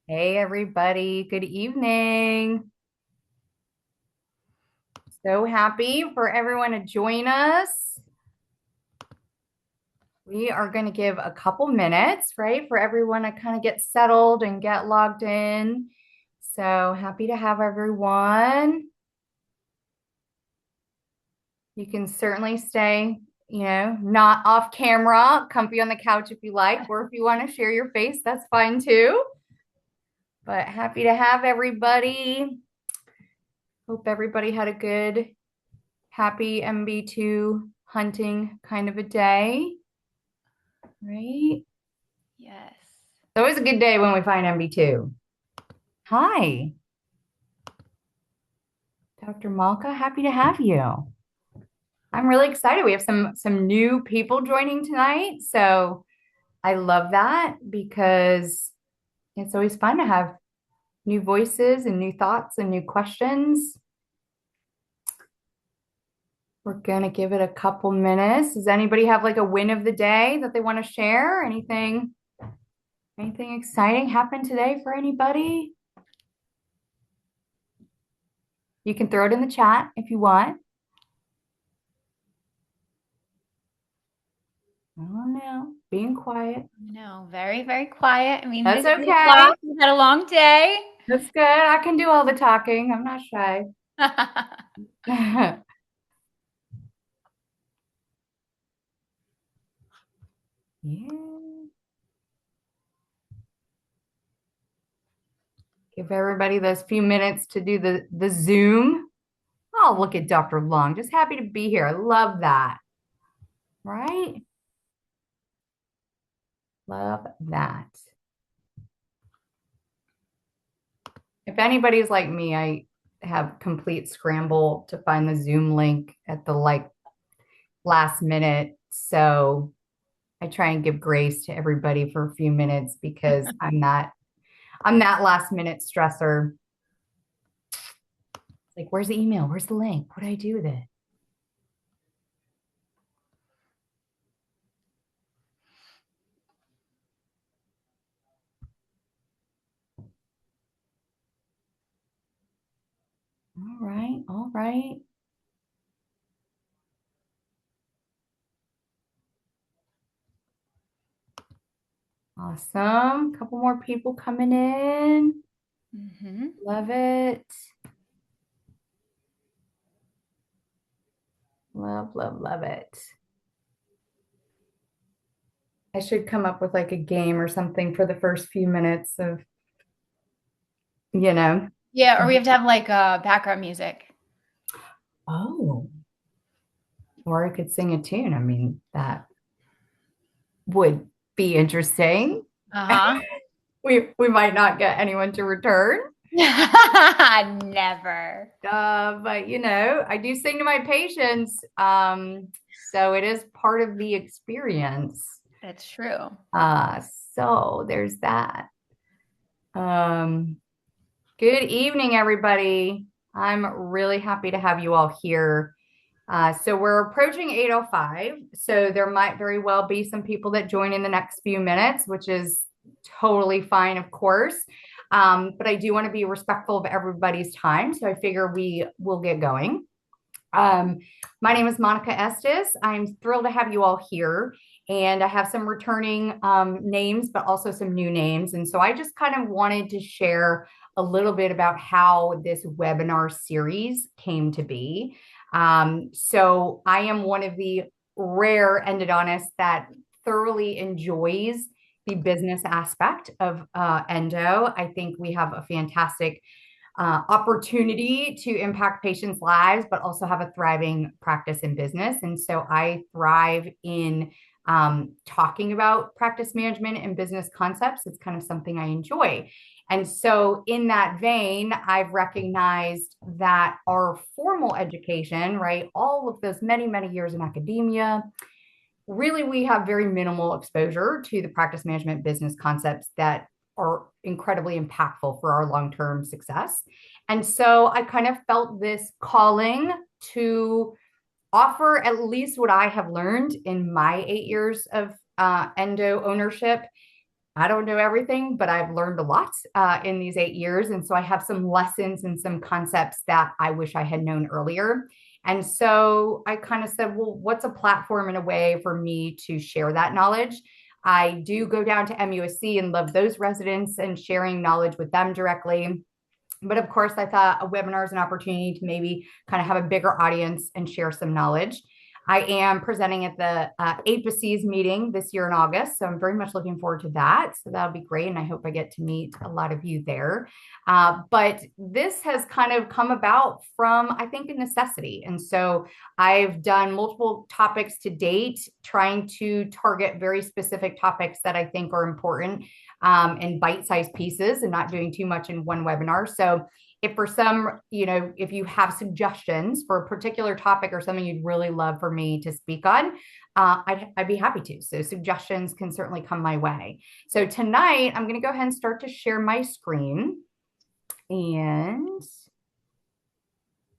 Hey, everybody. Good evening. So happy for everyone to join us. We are going to give a couple minutes, right, for everyone to kind of get settled and get logged in. So happy to have everyone. You can certainly stay, not off camera, comfy on the couch if you like, or if you want to share your face, that's fine too. But happy to have everybody. Hope everybody had a good happy MB2 hunting kind of a day, right? Yes. It's always a good day when we find MB2. Hi, Dr. Malka. Happy to have you. I'm really excited. We have some new people joining tonight, so I love that because it's always fun to have new voices and new thoughts and new questions. We're gonna give it a couple minutes. Does anybody have like a win of the day that they want to share? Anything exciting happened today for anybody? You can throw it in the chat if you want. Oh no, being quiet. No, very, very quiet. I mean, it That's is 8 o'clock. okay. We had a long day. That's good. I can do all the talking. I'm not shy. Yeah. Give everybody those few minutes to do the Zoom. Oh, look at Dr. Long. Just happy to be here. I love that. Right? Love that. If anybody's like me, I have complete scramble to find the Zoom link at the last minute. So I try and give grace to everybody for a few minutes because I'm that last minute stressor. Like, where's the email? Where's the link? What do I do with it? All right, all right. Awesome. Couple more people coming in. hmm Love it. Love, love, love it. I should come up with like a game or something for the first few minutes of, you know. Yeah, or we have to have like background music. Oh, or I could sing a tune. I mean, that would be interesting. Uh-huh. We might not get anyone to return. Never. But I do sing to my patients. So it is part of the experience. That's true. Uh, so there's that. Um, Good evening, everybody. I'm really happy to have you all here. So we're approaching 8:05. So there might very well be some people that join in the next few minutes, which is totally fine, of course. But I do want to be respectful of everybody's time. So I figure we will get going. Um, my name is Monica Estes. I'm thrilled to have you all here. And I have some returning names, but also some new names. And so I just kind of wanted to share a little bit about how this webinar series came to be. So I am one of the rare endodontists that thoroughly enjoys the business aspect of endo. I think we have a fantastic opportunity to impact patients' lives, but also have a thriving practice and business. And so I thrive in talking about practice management and business concepts. It's kind of something I enjoy. And so, in that vein, I've recognized that our formal education, right, all of those many, many years in academia, really we have very minimal exposure to the practice management business concepts that are incredibly impactful for our long-term success. And so I kind of felt this calling to offer at least what I have learned in my 8 years of endo ownership I don't know everything, but I've learned a lot in these 8 years. And so I have some lessons and some concepts that I wish I had known earlier. And so I kind of said, well, what's a platform in a way for me to share that knowledge? I do go down to MUSC and love those residents and sharing knowledge with them directly. But of course, I thought a webinar is an opportunity to maybe kind of have a bigger audience and share some knowledge. I am presenting at the APACES meeting this year in August. So I'm very much looking forward to that. So that'll be great. And I hope I get to meet a lot of you there. But this has kind of come about from, I think, a necessity. And so I've done multiple topics to date, trying to target very specific topics that I think are important in bite-sized pieces and not doing too much in one webinar. So if for some, if you have suggestions for a particular topic or something you'd really love for me to speak on, I'd be happy to. So suggestions can certainly come my way. So tonight, I'm going to go ahead and start to share my screen. And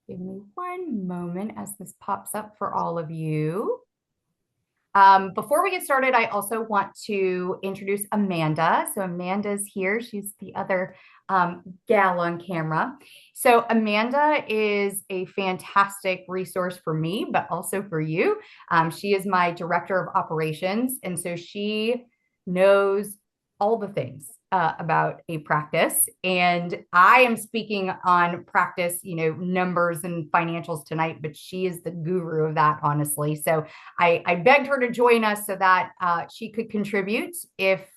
give me one moment as this pops up for all of you. Before we get started, I also want to introduce Amanda. So Amanda's here. She's the other gal on camera. So Amanda is a fantastic resource for me, but also for you. She is my director of operations. And so she knows all the things about a practice. And I am speaking on practice, numbers and financials tonight, but she is the guru of that, honestly. So I begged her to join us so that she could contribute if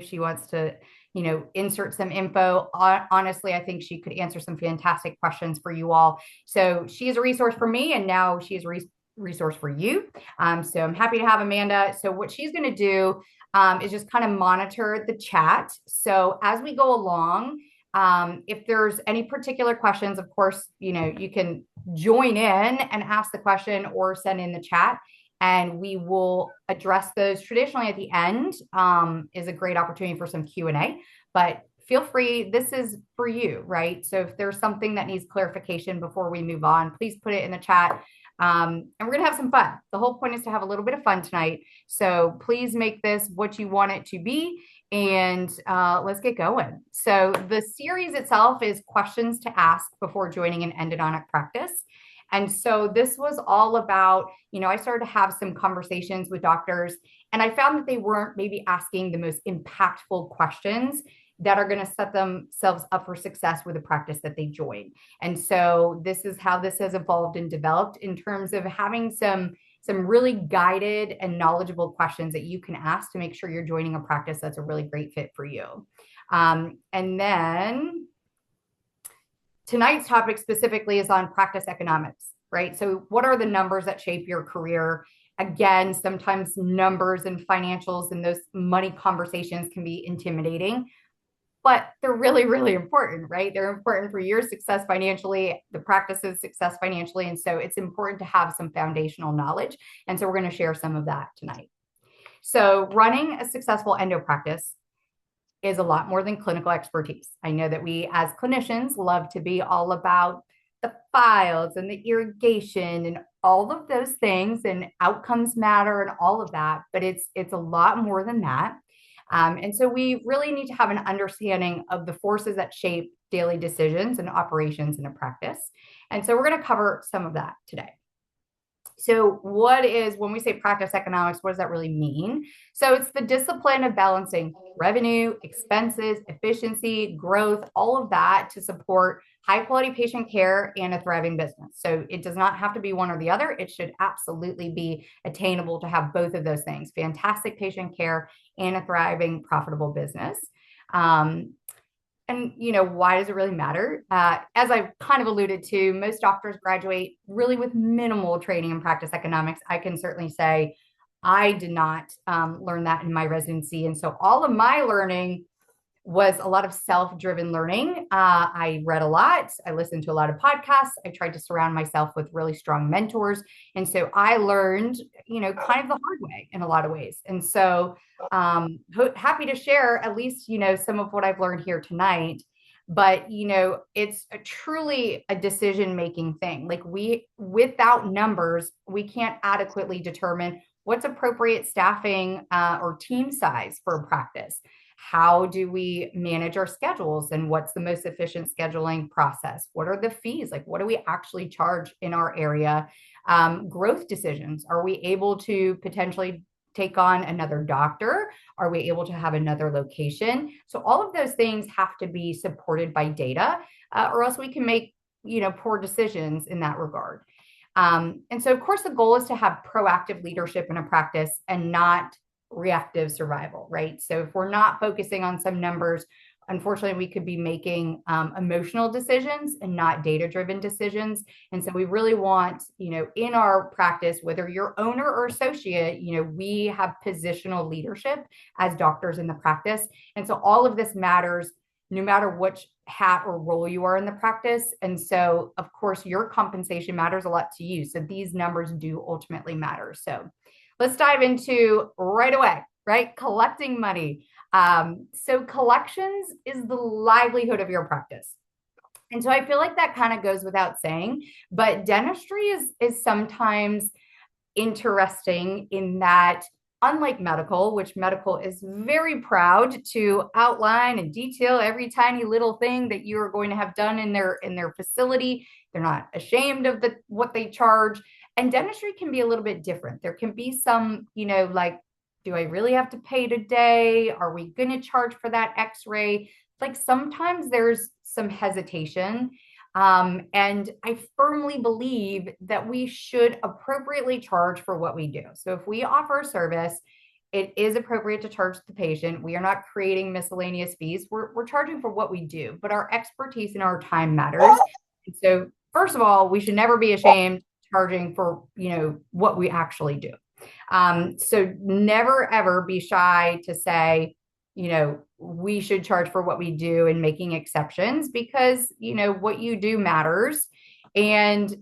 she wants to, insert some info. Honestly, I think she could answer some fantastic questions for you all. So she is a resource for me, and now she is a resource for you. So I'm happy to have Amanda. So what she's going to do is just kind of monitor the chat. So as we go along, if there's any particular questions, of course, you can join in and ask the question or send in the chat, and we will address those. Traditionally at the end is a great opportunity for some Q&A, but feel free. This is for you, right? So if there's something that needs clarification before we move on, please put it in the chat. And we're going to have some fun. The whole point is to have a little bit of fun tonight. So please make this what you want it to be. And let's get going. So the series itself is questions to ask before joining an endodontic practice. And so this was all about, I started to have some conversations with doctors, and I found that they weren't maybe asking the most impactful questions that are going to set themselves up for success with the practice that they join. And so this is how this has evolved and developed in terms of having some really guided and knowledgeable questions that you can ask to make sure you're joining a practice that's a really great fit for you. And then tonight's topic specifically is on practice economics, right? So what are the numbers that shape your career? Again, sometimes numbers and financials and those money conversations can be intimidating, but they're really, really important, right? They're important for your success financially, the practice's success financially. And so it's important to have some foundational knowledge. And so we're going to share some of that tonight. So running a successful endo practice is a lot more than clinical expertise. I know that we as clinicians love to be all about the files and the irrigation and all of those things, and outcomes matter and all of that, but it's a lot more than that. And so we really need to have an understanding of the forces that shape daily decisions and operations in a practice. And so we're going to cover some of that today. So when we say practice economics, what does that really mean? So it's the discipline of balancing revenue, expenses, efficiency, growth, all of that to support high quality patient care and a thriving business. So it does not have to be one or the other. It should absolutely be attainable to have both of those things: fantastic patient care and a thriving, profitable business. And why does it really matter? As I've kind of alluded to, most doctors graduate really with minimal training in practice economics. I can certainly say I did not learn that in my residency. And so all of my learning was a lot of self-driven learning. I read a lot. I listened to a lot of podcasts. I tried to surround myself with really strong mentors. And so I learned, kind of the hard way in a lot of ways. And so happy to share at least, some of what I've learned here tonight. But, it's truly a decision-making thing. Like without numbers, we can't adequately determine what's appropriate staffing or team size for a practice? How do we manage our schedules and what's the most efficient scheduling process? What are the fees? Like, what do we actually charge in our area? Growth decisions. Are we able to potentially take on another doctor? Are we able to have another location? So all of those things have to be supported by data, or else we can make, poor decisions in that regard. And so, of course, the goal is to have proactive leadership in a practice and not reactive survival, right? So if we're not focusing on some numbers, unfortunately, we could be making emotional decisions and not data-driven decisions. And so we really want, in our practice, whether you're owner or associate, we have positional leadership as doctors in the practice. And so all of this matters no matter which hat or role you are in the practice. And so, of course, your compensation matters a lot to you. So these numbers do ultimately matter. So let's dive into right away, right? Collecting money. So collections is the livelihood of your practice. And so I feel like that kind of goes without saying, but dentistry is sometimes interesting in that, unlike medical, which medical is very proud to outline and detail every tiny little thing that you are going to have done in their facility. They're not ashamed of what they charge. And dentistry can be a little bit different. There can be some, like, do I really have to pay today? Are we going to charge for that x-ray? Like, sometimes there's some hesitation. And I firmly believe that we should appropriately charge for what we do. So if we offer a service, it is appropriate to charge the patient. We are not creating miscellaneous fees. We're charging for what we do, but our expertise and our time matters. And so first of all, we should never be ashamed charging for, what we actually do. So never, ever be shy to say, we should charge for what we do and making exceptions because, what you do matters. And,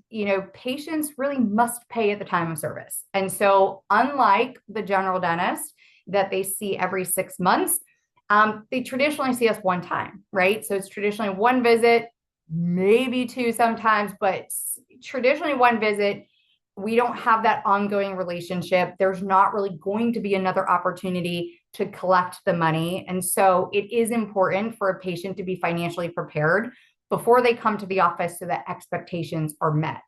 patients really must pay at the time of service. And so unlike the general dentist that they see every 6 months, they traditionally see us one time, right? So it's traditionally one visit, maybe two sometimes, but traditionally one visit. We don't have that ongoing relationship. There's not really going to be another opportunity to collect the money. And so it is important for a patient to be financially prepared before they come to the office so that expectations are met.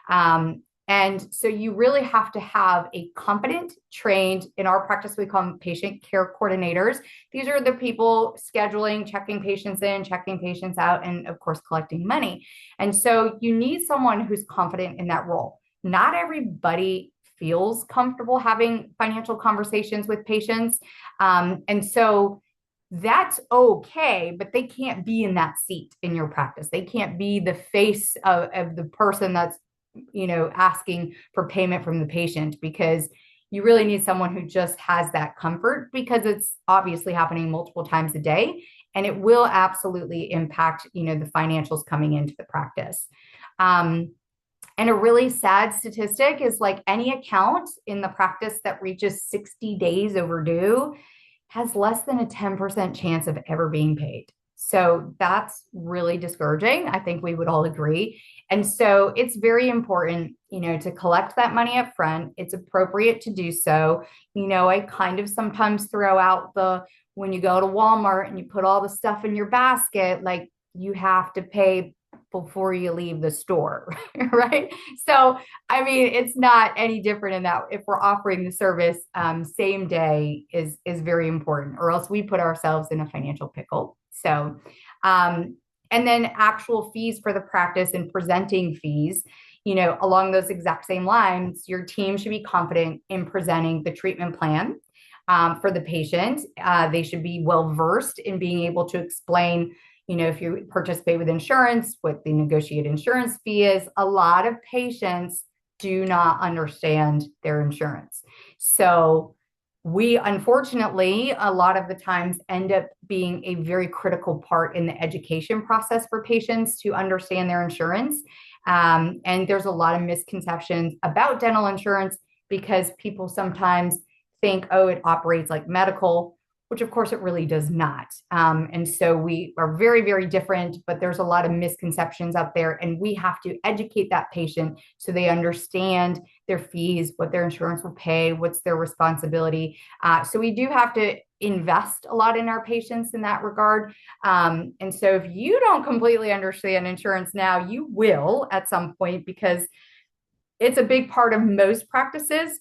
And so you really have to have a competent, trained, in our practice, we call them patient care coordinators. These are the people scheduling, checking patients in, checking patients out, and of course, collecting money. And so you need someone who's confident in that role. Not everybody feels comfortable having financial conversations with patients. And so that's okay, but they can't be in that seat in your practice. They can't be the face of the person that's, asking for payment from the patient, because you really need someone who just has that comfort, because it's obviously happening multiple times a day, and it will absolutely impact, the financials coming into the practice. And a really sad statistic is, like, any account in the practice that reaches 60 days overdue has less than a 10% chance of ever being paid. So that's really discouraging. I think we would all agree. And so it's very important, to collect that money up front. It's appropriate to do so. I kind of sometimes throw out when you go to Walmart and you put all the stuff in your basket, like, you have to pay before you leave the store, right? So, I mean, it's not any different in that if we're offering the service, same day is very important, or else we put ourselves in a financial pickle. So, and then actual fees for the practice and presenting fees, along those exact same lines, your team should be confident in presenting the treatment plan for the patient. They should be well versed in being able to explain, if you participate with insurance, what the negotiated insurance fee is. A lot of patients do not understand their insurance. So we, unfortunately, a lot of the times end up being a very critical part in the education process for patients to understand their insurance. And there's a lot of misconceptions about dental insurance because people sometimes think, oh, it operates like medical, which of course it really does not. And so we are very, very different, but there's a lot of misconceptions out there, and we have to educate that patient so they understand their fees, what their insurance will pay, what's their responsibility. So we do have to invest a lot in our patients in that regard. And so if you don't completely understand insurance now, you will at some point, because it's a big part of most practices.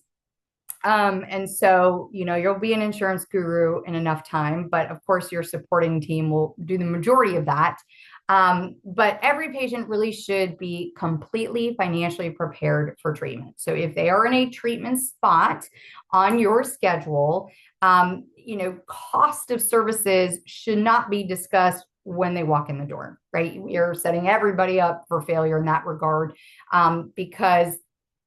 And so, you'll be an insurance guru in enough time, but of course, your supporting team will do the majority of that. But every patient really should be completely financially prepared for treatment. So if they are in a treatment spot on your schedule, cost of services should not be discussed when they walk in the door, right? We are setting everybody up for failure in that regard, because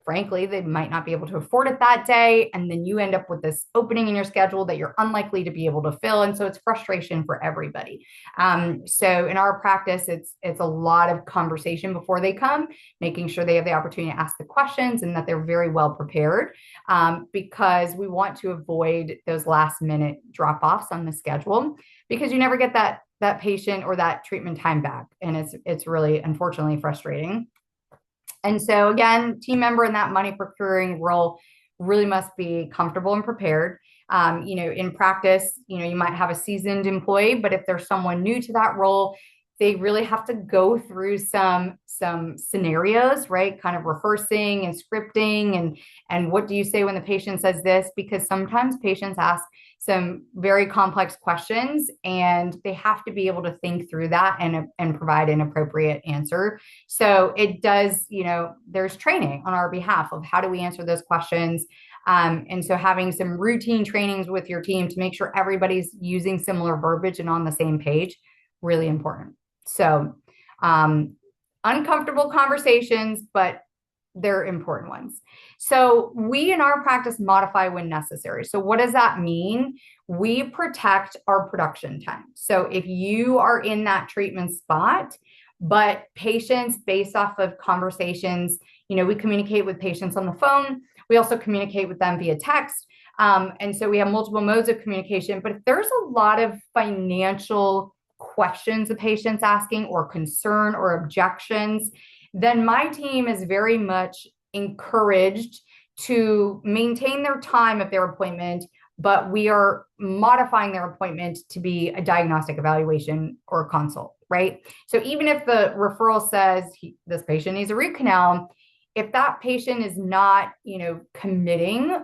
frankly, they might not be able to afford it that day. And then you end up with this opening in your schedule that you're unlikely to be able to fill. And so it's frustration for everybody. So in our practice, it's a lot of conversation before they come, making sure they have the opportunity to ask the questions and that they're very well prepared, because we want to avoid those last minute drop-offs on the schedule, because you never get that patient or that treatment time back. And it's really, unfortunately, frustrating. And so again, team member in that money procuring role really must be comfortable and prepared. In practice, you might have a seasoned employee, but if there's someone new to that role, they really have to go through some scenarios, right? Kind of rehearsing and scripting, and what do you say when the patient says this? Because sometimes patients ask some very complex questions, and they have to be able to think through that and provide an appropriate answer. So it does, there's training on our behalf of how do we answer those questions. And so having some routine trainings with your team to make sure everybody's using similar verbiage and on the same page, really important. So uncomfortable conversations, but they're important ones. So we in our practice modify when necessary. So what does that mean? We protect our production time. So if you are in that treatment spot, but patients, based off of conversations, we communicate with patients on the phone. We also communicate with them via text. And so we have multiple modes of communication. But if there's a lot of financial questions the patient's asking, or concern or objections, then my team is very much encouraged to maintain their time of their appointment, but we are modifying their appointment to be a diagnostic evaluation or a consult, right? So even if the referral says this patient needs a root canal, if that patient is not, committing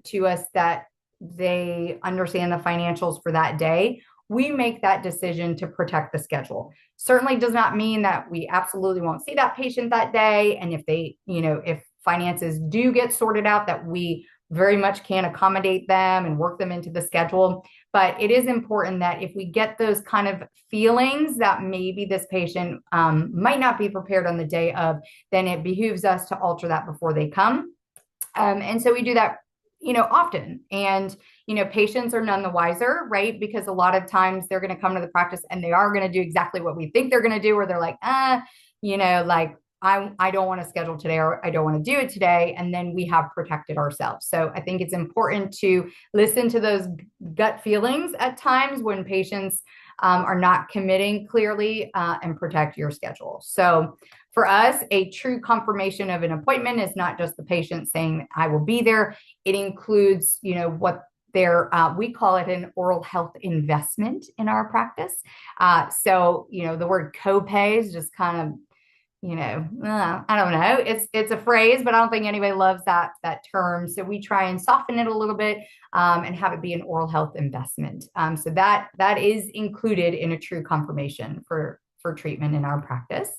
to us that they understand the financials for that day, we make that decision to protect the schedule. Certainly does not mean that we absolutely won't see that patient that day. And if they, if finances do get sorted out, that we very much can accommodate them and work them into the schedule. But it is important that if we get those kind of feelings that maybe this patient might not be prepared on the day of, then it behooves us to alter that before they come. And so we do that often. And, patients are none the wiser, right? Because a lot of times they're going to come to the practice and they are going to do exactly what we think they're going to do, where they're like, like, I don't want to schedule today, or I don't want to do it today. And then we have protected ourselves. So I think it's important to listen to those gut feelings at times when patients are not committing clearly, and protect your schedule. So for us, a true confirmation of an appointment is not just the patient saying, I will be there. It includes, what we call it an oral health investment in our practice. So, the word copay is just kind of, I don't know. It's a phrase, but I don't think anybody loves that term. So we try and soften it a little bit, and have it be an oral health investment. So that is included in a true confirmation for treatment in our practice.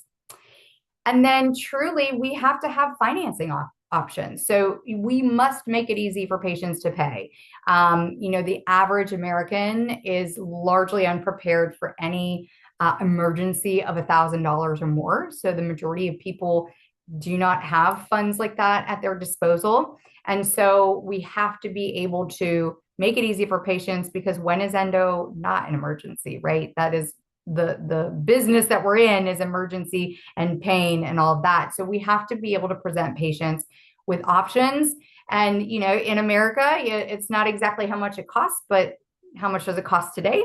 And then truly, we have to have financing options. So we must make it easy for patients to pay. The average American is largely unprepared for any emergency of $1,000 or more. So the majority of people do not have funds like that at their disposal. And so we have to be able to make it easy for patients, because when is endo not an emergency, right? That is the business that we're in, is emergency and pain and all of that. So we have to be able to present patients with options. And, in America, it's not exactly how much it costs, but how much does it cost today?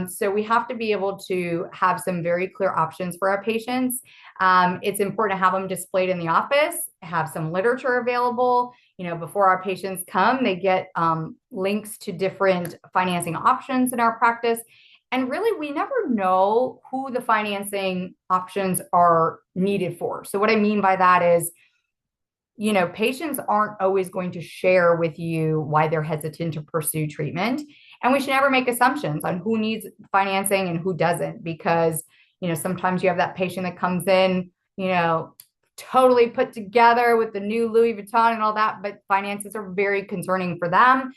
So we have to be able to have some very clear options for our patients. It's important to have them displayed in the office, have some literature available. Before our patients come, they get links to different financing options in our practice. And really, we never know who the financing options are needed for. So what I mean by that is, patients aren't always going to share with you why they're hesitant to pursue treatment. And we should never make assumptions on who needs financing and who doesn't, because, sometimes you have that patient that comes in, totally put together with the new Louis Vuitton and all that, but finances are very concerning for them.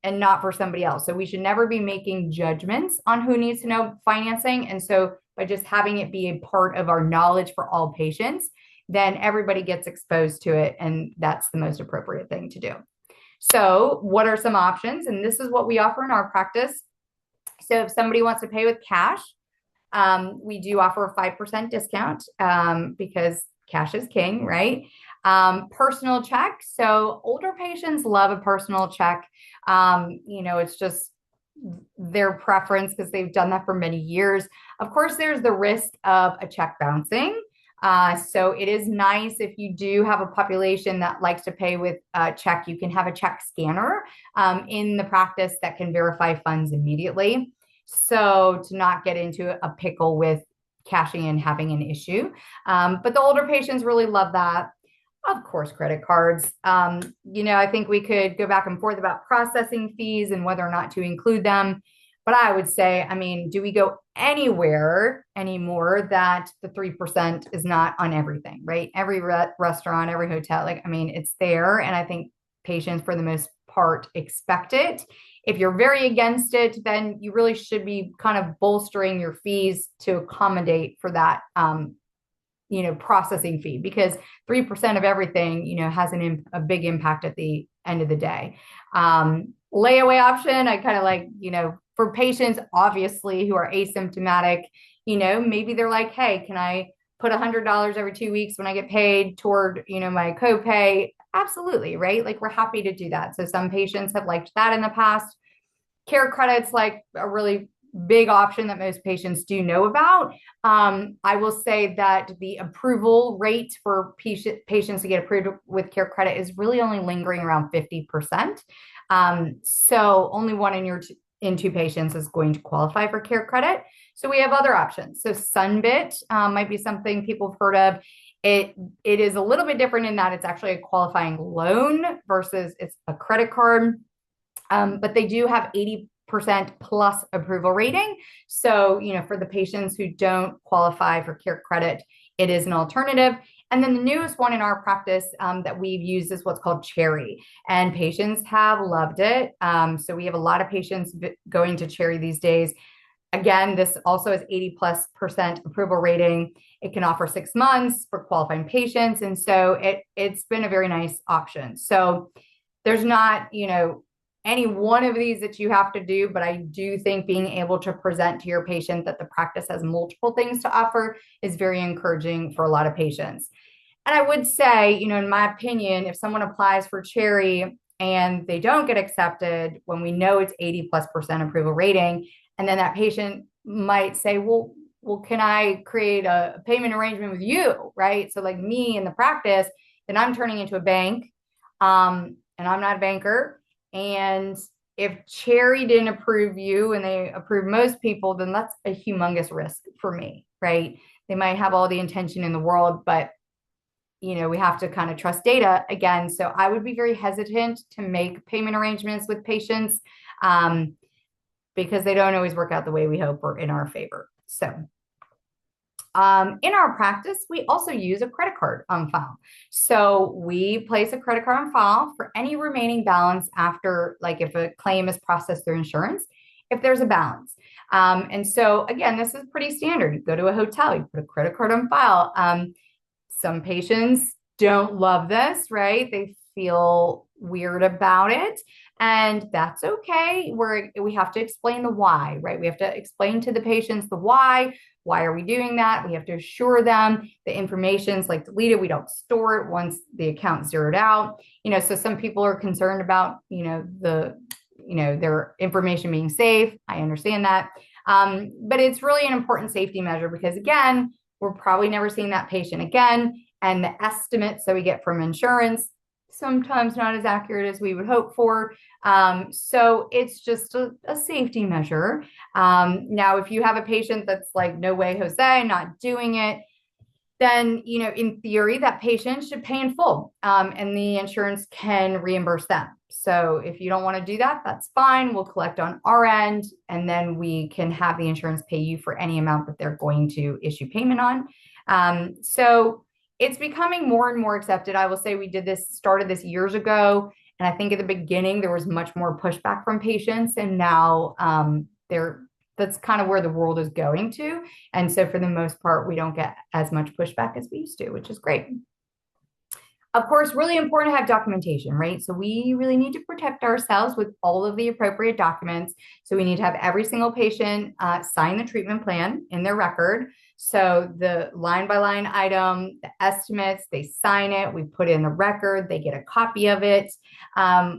And not for somebody else. So we should never be making judgments on who needs to know financing. And so by just having it be a part of our knowledge for all patients, then everybody gets exposed to it. And that's the most appropriate thing to do. So what are some options? And this is what we offer in our practice. So if somebody wants to pay with cash, we do offer a 5% discount because cash is king, right? Personal check. So older patients love a personal check. It's just their preference because they've done that for many years. Of course, there's the risk of a check bouncing. So it is nice if you do have a population that likes to pay with a check, you can have a check scanner in the practice that can verify funds immediately. So to not get into a pickle with cashing in having an issue. But the older patients really love that. Of course, credit cards. I think we could go back and forth about processing fees and whether or not to include them. But I would say, do we go anywhere anymore that the 3% is not on everything, right? Every restaurant, every hotel, it's there. And I think patients, for the most part, expect it. If you're very against it, then you really should be kind of bolstering your fees to accommodate for that processing fee, because 3% of everything, has a big impact at the end of the day. Layaway option, I kind of like, for patients, obviously, who are asymptomatic, maybe they're like, hey, can I put $100 every 2 weeks when I get paid toward, my copay? Absolutely, right? Like, we're happy to do that. So some patients have liked that in the past. Care credits, like a really big option that most patients do know about. I will say that the approval rate for patients to get approved with care credit is really only lingering around 50%. So only one in two patients is going to qualify for care credit. So we have other options. So Sunbit might be something people have heard of. It is a little bit different in that it's actually a qualifying loan versus it's a credit card. But they do have 80% plus approval rating. So, for the patients who don't qualify for care credit, it is an alternative. And then the newest one in our practice that we've used is what's called Cherry, and patients have loved it. So we have a lot of patients going to Cherry these days. Again, this also has 80+% approval rating. It can offer 6 months for qualifying patients. And so it's been a very nice option. So there's not, any one of these that you have to do, but I do think being able to present to your patient that the practice has multiple things to offer is very encouraging for a lot of patients. And I would say, in my opinion, if someone applies for Cherry and they don't get accepted when we know it's 80+% approval rating, and then that patient might say, well, can I create a payment arrangement with you, right? So like me in the practice, then I'm turning into a bank, and I'm not a banker. And if Cherry didn't approve you and they approve most people, then that's a humongous risk for me, right? They might have all the intention in the world, but we have to kind of trust data again. So I would be very hesitant to make payment arrangements with patients because they don't always work out the way we hope or in our favor. So in our practice, we also use a credit card on file. So we place a credit card on file for any remaining balance after, like if a claim is processed through insurance, if there's a balance. And so again, this is pretty standard. You go to a hotel, you put a credit card on file. Some patients don't love this, right? They feel weird about it. And that's okay. We have to explain the why, right? We have to explain to the patients the why. Why are we doing that? We have to assure them the information's like deleted. We don't store it once the account's zeroed out. So some people are concerned about, their information being safe. I understand that. But it's really an important safety measure because, again, we're probably never seeing that patient again. And the estimates that we get from insurance, sometimes not as accurate as we would hope for. So it's just a safety measure. Now, if you have a patient that's like, no way, Jose, not doing it, then, in theory, that patient should pay in full, and the insurance can reimburse them. So if you don't want to do that, that's fine. We'll collect on our end, and then we can have the insurance pay you for any amount that they're going to issue payment on. So it's becoming more and more accepted. I will say we started this years ago. And I think at the beginning, there was much more pushback from patients. And now that's kind of where the world is going to. And so for the most part, we don't get as much pushback as we used to, which is great. Of course, really important to have documentation, right? So we really need to protect ourselves with all of the appropriate documents. So we need to have every single patient sign the treatment plan in their record. So the line by line item, the estimates, they sign it, we put it in the record, they get a copy of it.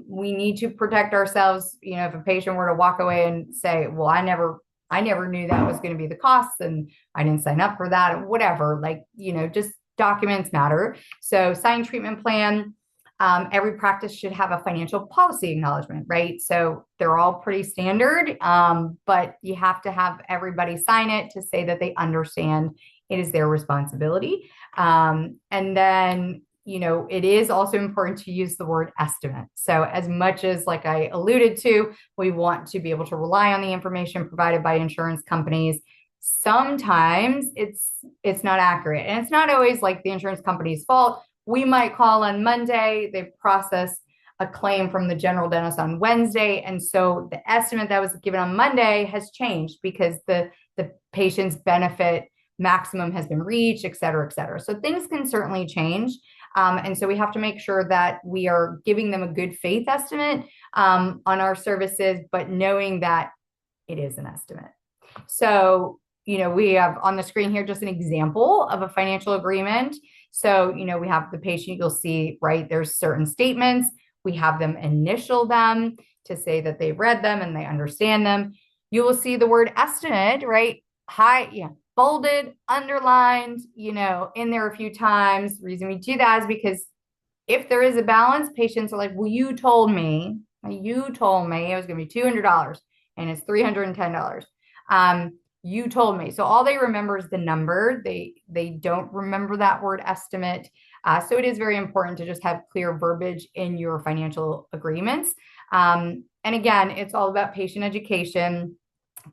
We need to protect ourselves. If a patient were to walk away and say, well, I never knew that was going to be the cost and I didn't sign up for that, or whatever, just documents matter. So sign treatment plan. Every practice should have a financial policy acknowledgement, right? So they're all pretty standard, but you have to have everybody sign it to say that they understand it is their responsibility. And then, it is also important to use the word estimate. So as much as, like I alluded to, we want to be able to rely on the information provided by insurance companies. Sometimes it's not accurate, and it's not always like the insurance company's fault. We might call on Monday, they process a claim from the general dentist on Wednesday, and so the estimate that was given on Monday has changed because the patient's benefit maximum has been reached, et cetera, et cetera. So things can certainly change, and so we have to make sure that we are giving them a good faith estimate on our services, but knowing that it is an estimate. So we have on the screen here just an example of a financial agreement. So, we have the patient, you'll see, right, there's certain statements. We have them initial them to say that they've read them and they understand them. You will see the word estimate, right? Bolded, underlined, in there a few times. The reason we do that is because if there is a balance, patients are like, well, you told me it was going to be $200 and it's $310. You told me. So all they remember is the number. They don't remember that word estimate. So it is very important to just have clear verbiage in your financial agreements. And again, it's all about patient education,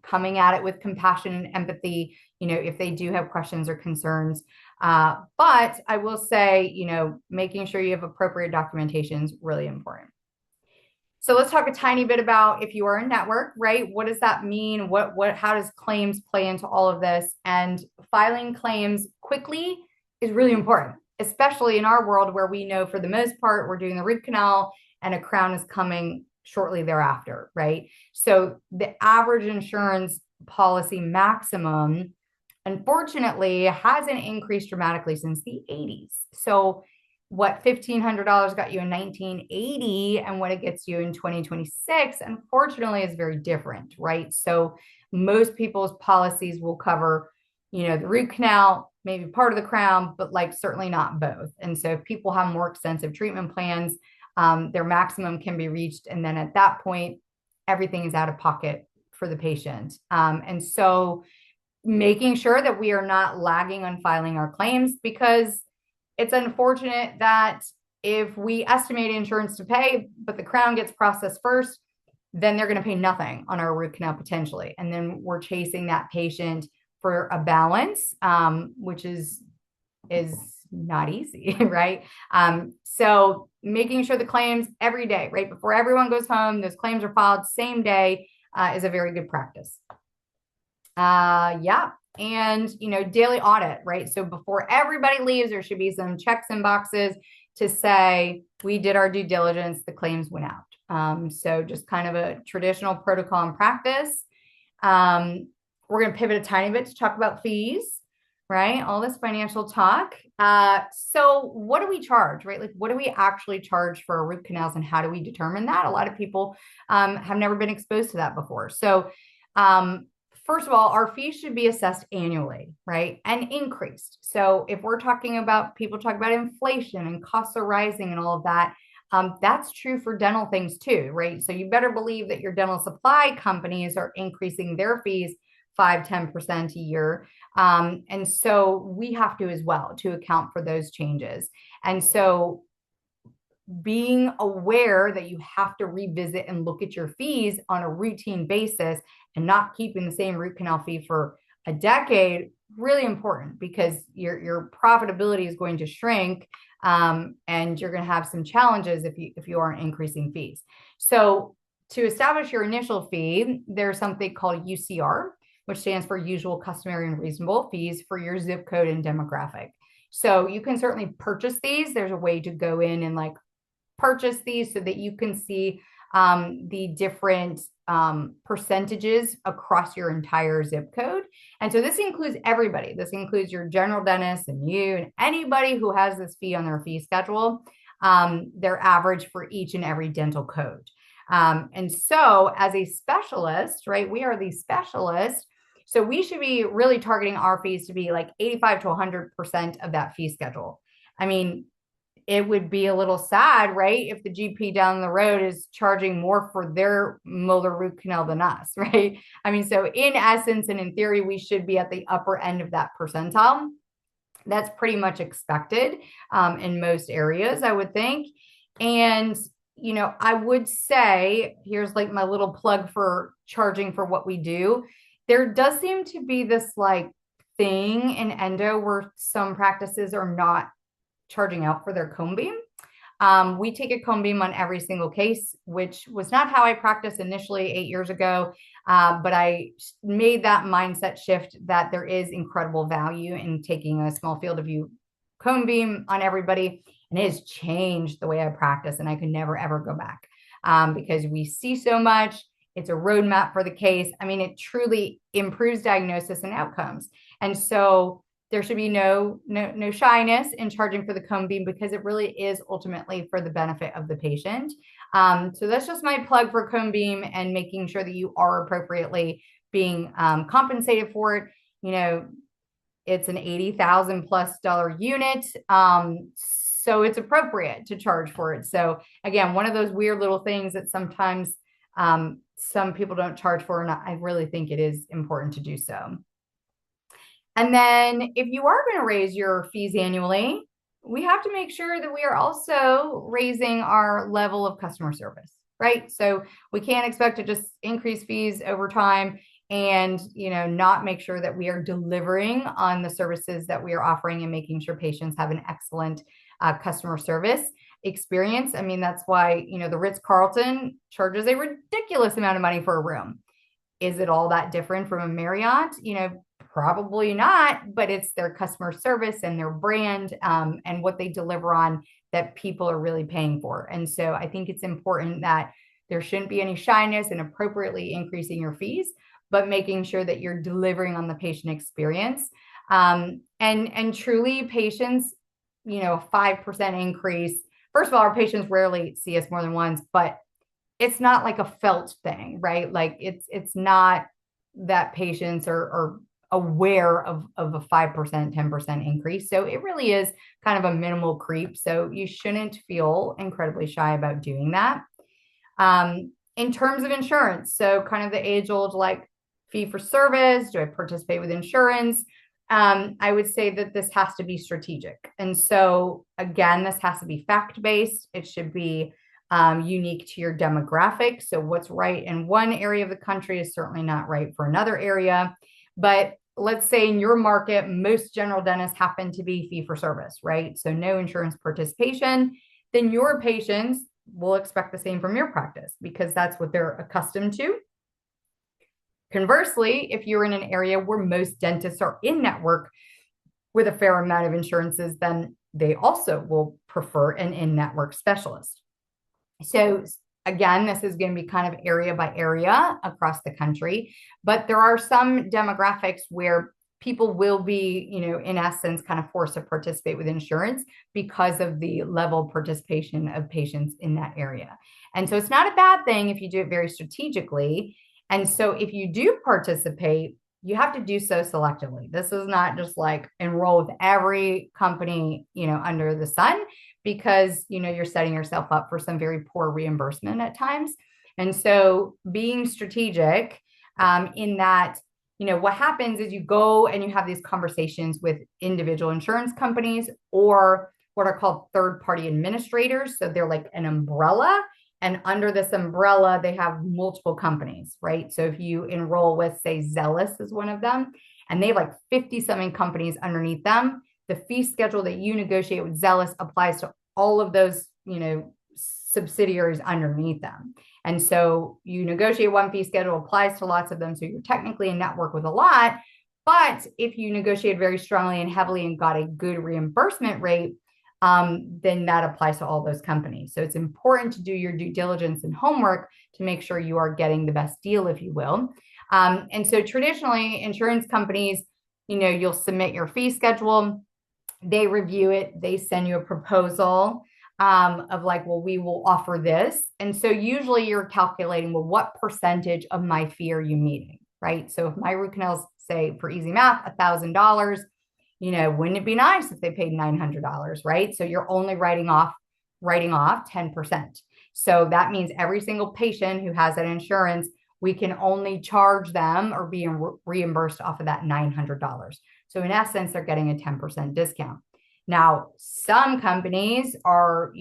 coming at it with compassion and empathy, if they do have questions or concerns. But I will say, making sure you have appropriate documentation is really important. So let's talk a tiny bit about if you are a network, right? What does that mean? How does claims play into all of this? And filing claims quickly is really important, especially in our world where we know for the most part, we're doing the root canal and a crown is coming shortly thereafter, right? So the average insurance policy maximum, unfortunately, hasn't increased dramatically since the 80s. So what $1,500 got you in 1980 and what it gets you in 2026, unfortunately, is very different, right? So most people's policies will cover, the root canal, maybe part of the crown, but certainly not both. And so if people have more extensive treatment plans, their maximum can be reached. And then at that point, everything is out of pocket for the patient. And so making sure that we are not lagging on filing our claims, because it's unfortunate that if we estimate insurance to pay, but the crown gets processed first, then they're going to pay nothing on our root canal potentially. And then we're chasing that patient for a balance, which is not easy, right? So making sure the claims every day, right before everyone goes home, those claims are filed same day is a very good practice. And, daily audit, right? So before everybody leaves, there should be some checks and boxes to say, we did our due diligence, the claims went out. So just kind of a traditional protocol and practice. We're going to pivot a tiny bit to talk about fees. right? All this financial talk. So what do we charge, right? Like, what do we actually charge for root canals, and how do we determine that? A lot of people have never been exposed to that before. So, um, first of all, our fees should be assessed annually, right? And increased. So if we're talking about people talk about inflation and costs are rising and all of that, that's true for dental things too, right? So you better believe that your dental supply companies are increasing their fees 5-10% a year. And so we have to as well to account for those changes. And so being aware that you have to revisit and look at your fees on a routine basis and not keeping the same root canal fee for a decade, really important, because your profitability is going to shrink, and you're going to have some challenges if you aren't increasing fees. So to establish your initial fee, there's something called UCR, which stands for usual, customary, and reasonable fees for your zip code and demographic. So you can certainly purchase these. There's a way to go in and like purchase these so that you can see the different percentages across your entire zip code. And so this includes everybody. This includes your general dentist and you and anybody who has this fee on their fee schedule, their average for each and every dental code. And so as a specialist, right, we are the specialist. So we should be really targeting our fees to be like 85 to 100% of that fee schedule. I mean, it would be a little sad, right, if the GP down the road is charging more for their molar root canal than us, right? I mean, so in essence and in theory, we should be at the upper end of that percentile. That's pretty much expected in most areas, I would think. And, I would say, here's like my little plug for charging for what we do. There does seem to be this like thing in endo where some practices are not charging out for their cone beam. We take a cone beam on every single case, which was not how I practiced initially 8 years ago. But I made that mindset shift that there is incredible value in taking a small field of view cone beam on everybody. And it has changed the way I practice, and I could never, ever go back because we see so much. It's a roadmap for the case. I mean, it truly improves diagnosis and outcomes. And so there should be no shyness in charging for the cone beam, because it really is ultimately for the benefit of the patient. So that's just my plug for cone beam and making sure that you are appropriately being compensated for it. It's an $80,000+ unit. So it's appropriate to charge for it. So again, one of those weird little things that sometimes some people don't charge for, and I really think it is important to do so. And then if you are going to raise your fees annually, we have to make sure that we are also raising our level of customer service, right? So we can't expect to just increase fees over time and, not make sure that we are delivering on the services that we are offering and making sure patients have an excellent customer service experience. I mean, that's why, the Ritz-Carlton charges a ridiculous amount of money for a room. Is it all that different from a Marriott? Probably not, but it's their customer service and their brand and what they deliver on that people are really paying for. And so I think it's important that there shouldn't be any shyness in appropriately increasing your fees, but making sure that you're delivering on the patient experience. And truly patients, 5% increase. First of all, our patients rarely see us more than once, but it's not like a felt thing, right? Like it's not that patients are aware of a 5%, 10% increase. So it really is kind of a minimal creep. So you shouldn't feel incredibly shy about doing that. In terms of insurance, so kind of the age old like fee for service, do I participate with insurance? I would say that this has to be strategic. And so again, this has to be fact-based. It should be unique to your demographic. So what's right in one area of the country is certainly not right for another area. But let's say in your market, most general dentists happen to be fee for service, right? So no insurance participation, then your patients will expect the same from your practice because that's what they're accustomed to. Conversely, if you're in an area where most dentists are in network with a fair amount of insurances, then they also will prefer an in-network specialist. So again, this is going to be kind of area by area across the country, but there are some demographics where people will be, in essence, kind of forced to participate with insurance because of the level of participation of patients in that area. And so it's not a bad thing if you do it very strategically. And so if you do participate, you have to do so selectively. This is not just like enroll with every company, under the sun, because, you're setting yourself up for some very poor reimbursement at times. And so being strategic in that, what happens is you go and you have these conversations with individual insurance companies or what are called third-party administrators. So they're like an umbrella. And under this umbrella, they have multiple companies, right? So if you enroll with, say, Zealous is one of them, and they have like 50 something companies underneath them, the fee schedule that you negotiate with Zealous applies to all of those, subsidiaries underneath them. And so you negotiate one fee schedule, applies to lots of them. So you're technically in network with a lot. But if you negotiate very strongly and heavily and got a good reimbursement rate, then that applies to all those companies. So it's important to do your due diligence and homework to make sure you are getting the best deal, if you will. And so traditionally, insurance companies, you'll submit your fee schedule, they review it, they send you a proposal of like, well, we will offer this. And so usually you're calculating, well, what percentage of my fee are you meeting, right? So if my root canals, say for easy math, $1,000, wouldn't it be nice if they paid $900, right? So you're only writing off 10%. So that means every single patient who has that insurance, we can only charge them or be reimbursed off of that $900. So in essence, they're getting a 10% discount. Now, some companies are,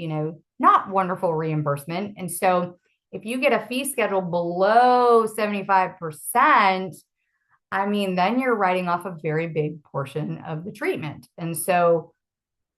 not wonderful reimbursement. And so if you get a fee schedule below 75%, then you're writing off a very big portion of the treatment. And so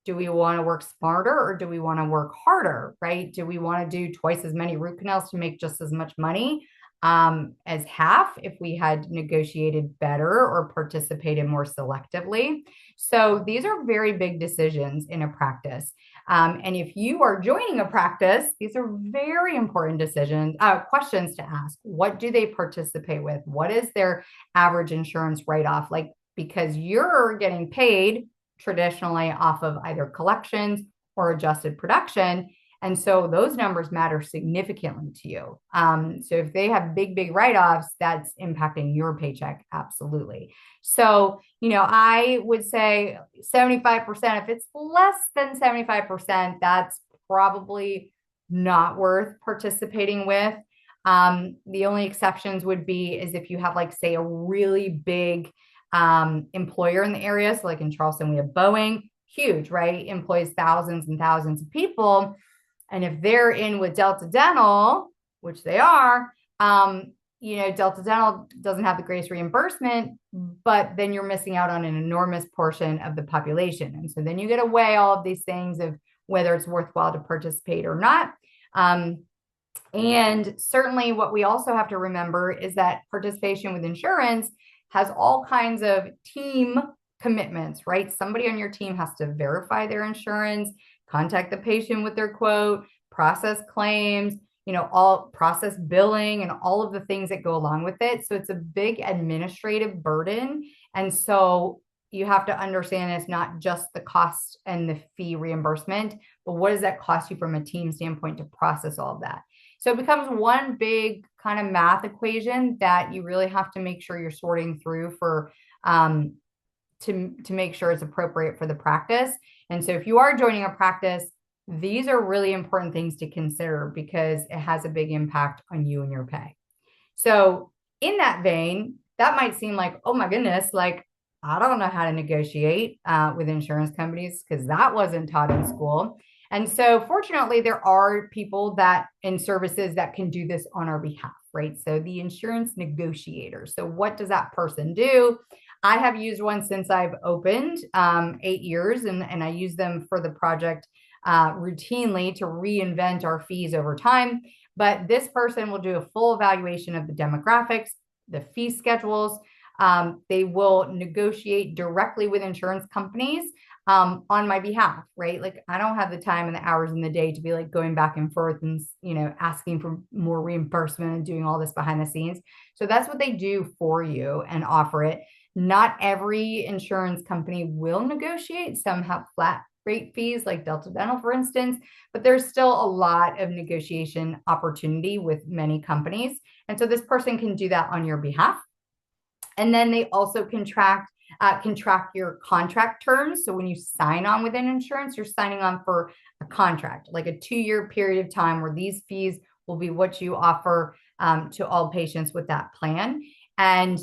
do we want to work smarter or do we want to work harder, right? Do we want to do twice as many root canals to make just as much money as half if we had negotiated better or participated more selectively? So these are very big decisions in a practice. And if you are joining a practice, these are very important questions to ask. What do they participate with? What is their average insurance write-off? Like, because you're getting paid traditionally off of either collections or adjusted production. And so those numbers matter significantly to you. So if they have big write-offs, that's impacting your paycheck. Absolutely. So, I would say 75%, if it's less than 75%, that's probably not worth participating with. The only exceptions would be is if you have like, say, a really big employer in the area. So like in Charleston, we have Boeing, huge, right? Employs thousands and thousands of people. And if they're in with Delta Dental, which they are, Delta Dental doesn't have the greatest reimbursement, but then you're missing out on an enormous portion of the population. And so then you get to weigh all of these things of whether it's worthwhile to participate or not. And certainly what we also have to remember is that participation with insurance has all kinds of team commitments, right? Somebody on your team has to verify their insurance, contact the patient with their quote, process claims, all process billing and all of the things that go along with it. So it's a big administrative burden. And so you have to understand it's not just the cost and the fee reimbursement, but what does that cost you from a team standpoint to process all of that? So it becomes one big kind of math equation that you really have to make sure you're sorting through for to make sure it's appropriate for the practice. And so if you are joining a practice, these are really important things to consider because it has a big impact on you and your pay. So in that vein, that might seem like, oh my goodness, like I don't know how to negotiate with insurance companies because that wasn't taught in school. And so fortunately, there are people that in services that can do this on our behalf, right? So the insurance negotiator. So what does that person do? I have used one since I've opened 8 years, and I use them for the project routinely to reinvent our fees over time. But this person will do a full evaluation of the demographics, the fee schedules, They will negotiate directly with insurance companies on my behalf, right? Like I don't have the time and the hours in the day to be like going back and forth and, asking for more reimbursement and doing all this behind the scenes. So that's what they do for you and offer it. Not every insurance company will negotiate. Some have flat rate fees, like Delta Dental, for instance, but there's still a lot of negotiation opportunity with many companies. And so this person can do that on your behalf. And then they also contract your contract terms. So when you sign on with an insurance, you're signing on for a contract, like a 2-year period of time where these fees will be what you offer to all patients with that plan. And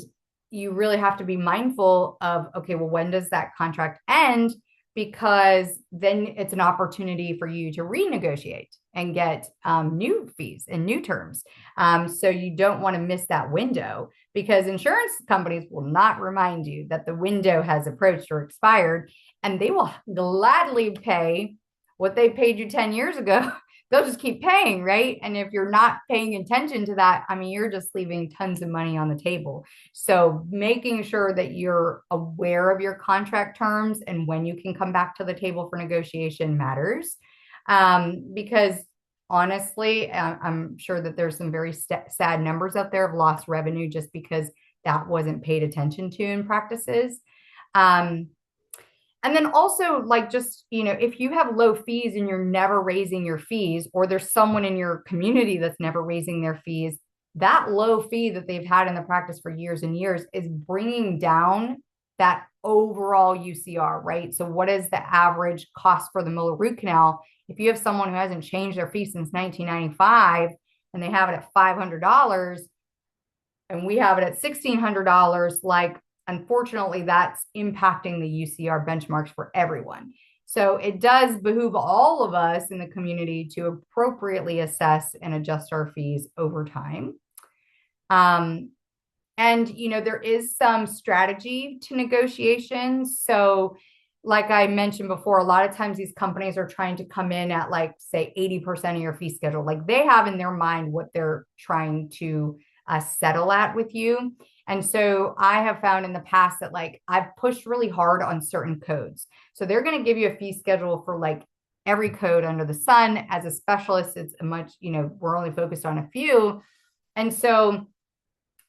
you really have to be mindful of, okay, well, when does that contract end? Because then it's an opportunity for you to renegotiate and get new fees and new terms. So you don't want to miss that window, because insurance companies will not remind you that the window has approached or expired, and they will gladly pay what they paid you 10 years ago. They'll just keep paying, right? And if you're not paying attention to that, I mean, you're just leaving tons of money on the table. So making sure that you're aware of your contract terms and when you can come back to the table for negotiation matters. Because honestly, I'm sure that there's some very sad numbers out there of lost revenue just because that wasn't paid attention to in practices. And then also, like, just, if you have low fees and you're never raising your fees, or there's someone in your community that's never raising their fees, that low fee that they've had in the practice for years and years is bringing down that overall UCR, right? So what is the average cost for the molar root canal? If you have someone who hasn't changed their fee since 1995 and they have it at $500 and we have it at $1,600, like, unfortunately, that's impacting the UCR benchmarks for everyone. So it does behoove all of us in the community to appropriately assess and adjust our fees over time. And, there is some strategy to negotiations. So like I mentioned before, a lot of times these companies are trying to come in at, like, say, 80% of your fee schedule. Like they have in their mind what they're trying to settle at with you. And so I have found in the past that, like, I've pushed really hard on certain codes. So they're going to give you a fee schedule for, like, every code under the sun. As a specialist, it's a much, we're only focused on a few. And so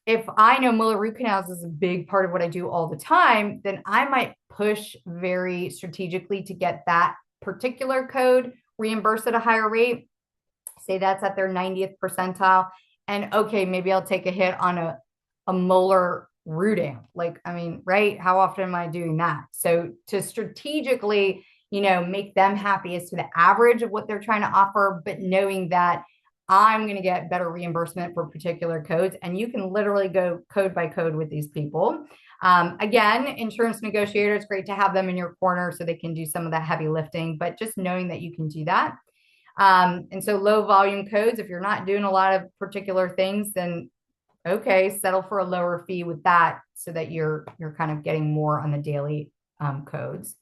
if I know molar root canals is a big part of what I do all the time, then I might push very strategically to get that particular code reimbursed at a higher rate. Say that's at their 90th percentile. And okay, maybe I'll take a hit on a molar rooting. Like, I mean, right? How often am I doing that? So to strategically, make them happy as to the average of what they're trying to offer, but knowing that I'm going to get better reimbursement for particular codes. And you can literally go code by code with these people. Again, insurance negotiators, great to have them in your corner so they can do some of that heavy lifting, but just knowing that you can do that. And so low volume codes, if you're not doing a lot of particular things, then okay, settle for a lower fee with that so that you're kind of getting more on the daily codes.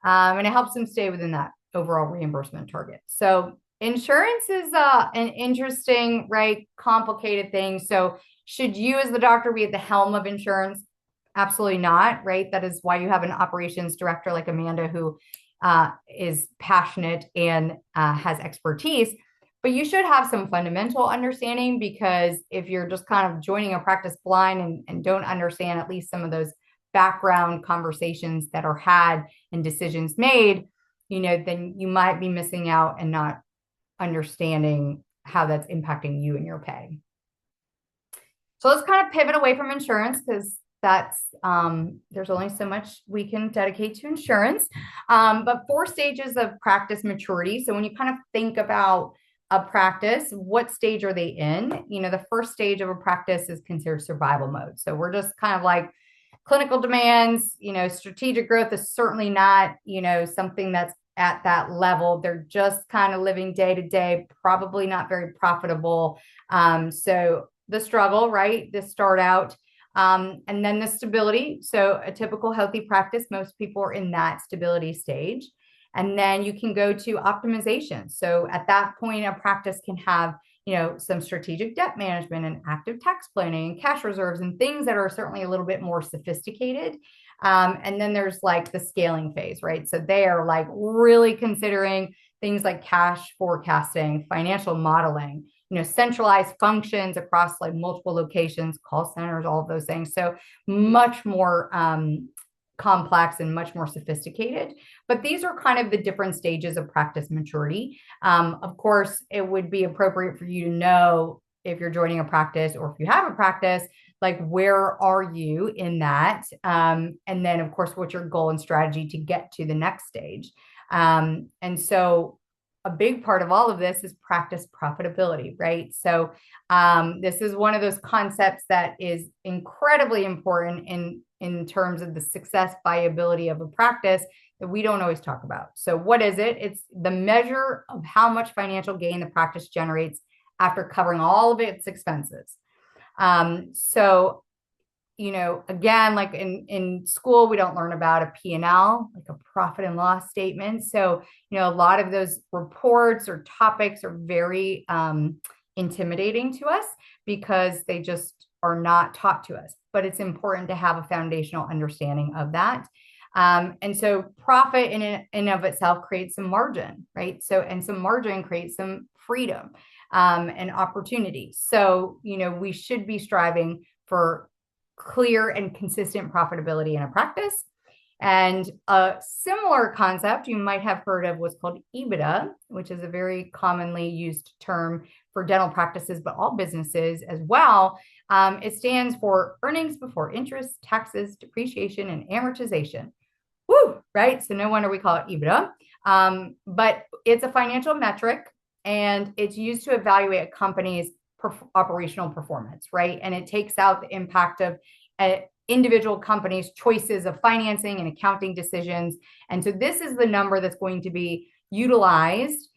And it helps them stay within that overall reimbursement target. So insurance is an interesting, right, complicated thing. So should you as the doctor be at the helm of insurance? Absolutely not, right? That is why you have an operations director like Amanda who is passionate and has expertise. But you should have some fundamental understanding, because if you're just kind of joining a practice blind and don't understand at least some of those background conversations that are had and decisions made, then you might be missing out and not understanding how that's impacting you and your pay. So let's kind of pivot away from insurance, because that's there's only so much we can dedicate to insurance. But 4 stages of practice maturity. So when you kind of think about a practice, what stage are they in? The first stage of a practice is considered survival mode. So we're just kind of like clinical demands, strategic growth is certainly not, something that's at that level. They're just kind of living day to day, probably not very profitable. So the struggle, right? The start out. And then the stability. So a typical healthy practice, most people are in that stability stage. And then you can go to optimization. So at that point, a practice can have some strategic debt management and active tax planning and cash reserves and things that are certainly a little bit more sophisticated. And then there's like the scaling phase, right? So they are like really considering things like cash forecasting, financial modeling, centralized functions across like multiple locations, call centers, all of those things. So much more complex and much more sophisticated. But these are kind of the different stages of practice maturity. Of course, it would be appropriate for you to know if you're joining a practice or if you have a practice, like where are you in that? And then, of course, what's your goal and strategy to get to the next stage? And so a big part of all of this is practice profitability, right? So this is one of those concepts that is incredibly important in terms of the success viability of a practice that we don't always talk about. So what is it? It's the measure of how much financial gain the practice generates after covering all of its expenses. So, again, like in school, we don't learn about a P&L, like a profit and loss statement. So, a lot of those reports or topics are very intimidating to us because they just are not taught to us. But it's important to have a foundational understanding of that. And so profit in and of itself creates some margin, right? So, and some margin creates some freedom and opportunity. So, we should be striving for clear and consistent profitability in a practice. And a similar concept you might have heard of was called EBITDA, which is a very commonly used term for dental practices, but all businesses as well. It stands for earnings before interest, taxes, depreciation, and amortization. Woo, right? So no wonder we call it EBITDA. But it's a financial metric and it's used to evaluate a company's operational performance, right? And it takes out the impact of individual companies' choices of financing and accounting decisions. And so this is the number that's going to be utilized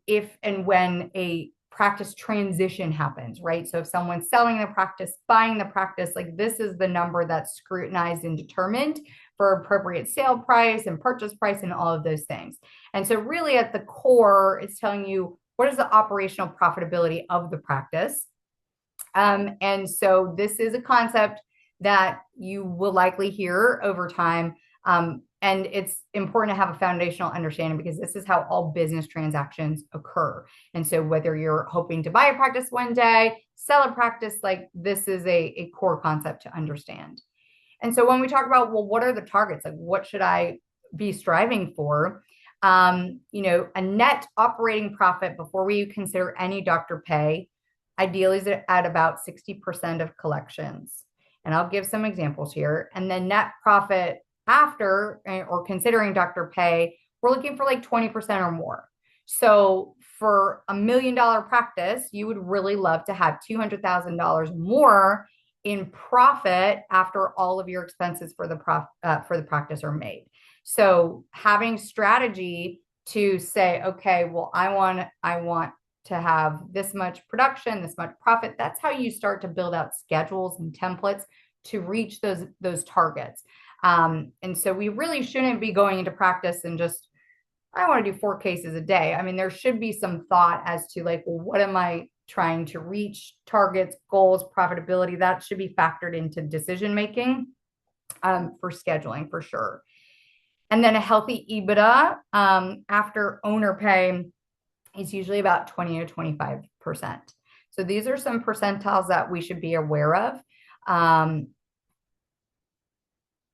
if and when a practice transition happens, right? So if someone's selling the practice, buying the practice, like this is the number that's scrutinized and determined for appropriate sale price and purchase price and all of those things. And so really at the core, it's telling you what is the operational profitability of the practice. And so this is a concept that you will likely hear over time. And it's important to have a foundational understanding because this is how all business transactions occur. And so whether you're hoping to buy a practice one day, sell a practice, like this is a core concept to understand. And so when we talk about, well, what are the targets? Like what should I be striving for? A net operating profit before we consider any doctor pay, ideally is at about 60% of collections. And I'll give some examples here. And then net profit after or considering doctor pay, we're looking for like 20% or more. So for $1 million practice, you would really love to have $200,000 more in profit after all of your expenses for the practice are made. So having strategy to say, okay, well, I want to have this much production, this much profit. That's how you start to build out schedules and templates to reach those targets. And so we really shouldn't be going into practice and just, I want to do 4 cases a day. I mean, there should be some thought as to like, well, what am I trying to reach? Targets, goals, profitability, that should be factored into decision making for scheduling for sure. And then a healthy EBITDA after owner pay is usually about 20 to 25%. So these are some percentiles that we should be aware of. And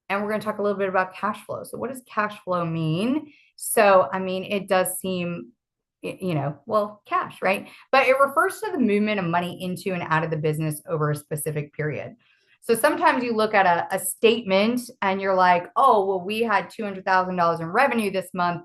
we're going to talk a little bit about cash flow. So what does cash flow mean? So, I mean, it does seem, well, cash, right? But it refers to the movement of money into and out of the business over a specific period. So sometimes you look at a statement and you're like, oh, well, we had $200,000 in revenue this month,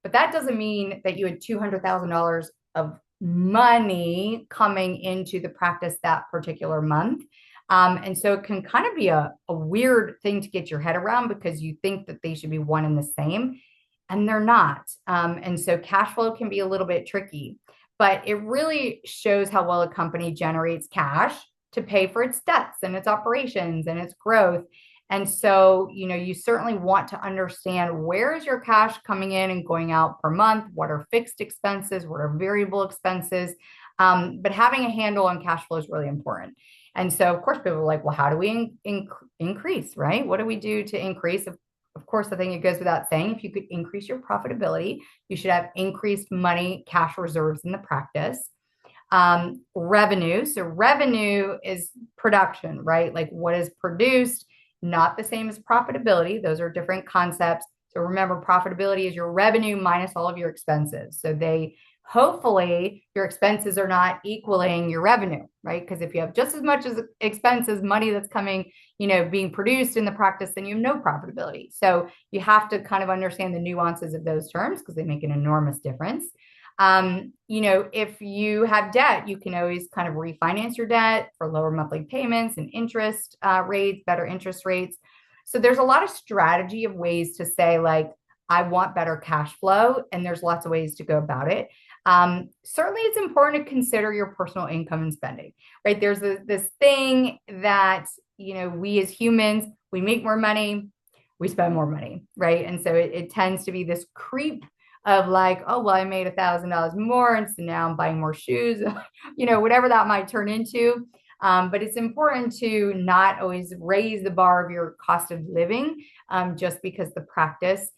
but that doesn't mean that you had $200,000 of money coming into the practice that particular month. And so it can kind of be a weird thing to get your head around because you think that they should be one and the same, and they're not. And so cash flow can be a little bit tricky, but it really shows how well a company generates cash to pay for its debts and its operations and its growth. And so, you certainly want to understand where is your cash coming in and going out per month? What are fixed expenses? What are variable expenses? But having a handle on cash flow is really important. And so, of course, people are like, well, how do we increase, right? What do we do to increase? Of course, I think it goes without saying, if you could increase your profitability, you should have increased money, cash reserves in the practice. Revenue. So revenue is production, right? Like what is produced, not the same as profitability. Those are different concepts. So remember, profitability is your revenue minus all of your expenses. So hopefully your expenses are not equaling your revenue, right? Because if you have just as much as expenses, money that's coming, being produced in the practice, then you have no profitability. So you have to kind of understand the nuances of those terms because they make an enormous difference. If you have debt, you can always kind of refinance your debt for lower monthly payments and interest rates, better interest rates. So there's a lot of strategy of ways to say, like, I want better cash flow, and there's lots of ways to go about it. Certainly, it's important to consider your personal income and spending, right? There's this thing that, we as humans, we make more money, we spend more money, right? And so it tends to be this creep of like, oh, well, I made $1,000 more. And so now I'm buying more shoes, whatever that might turn into. But it's important to not always raise the bar of your cost of living just because the practice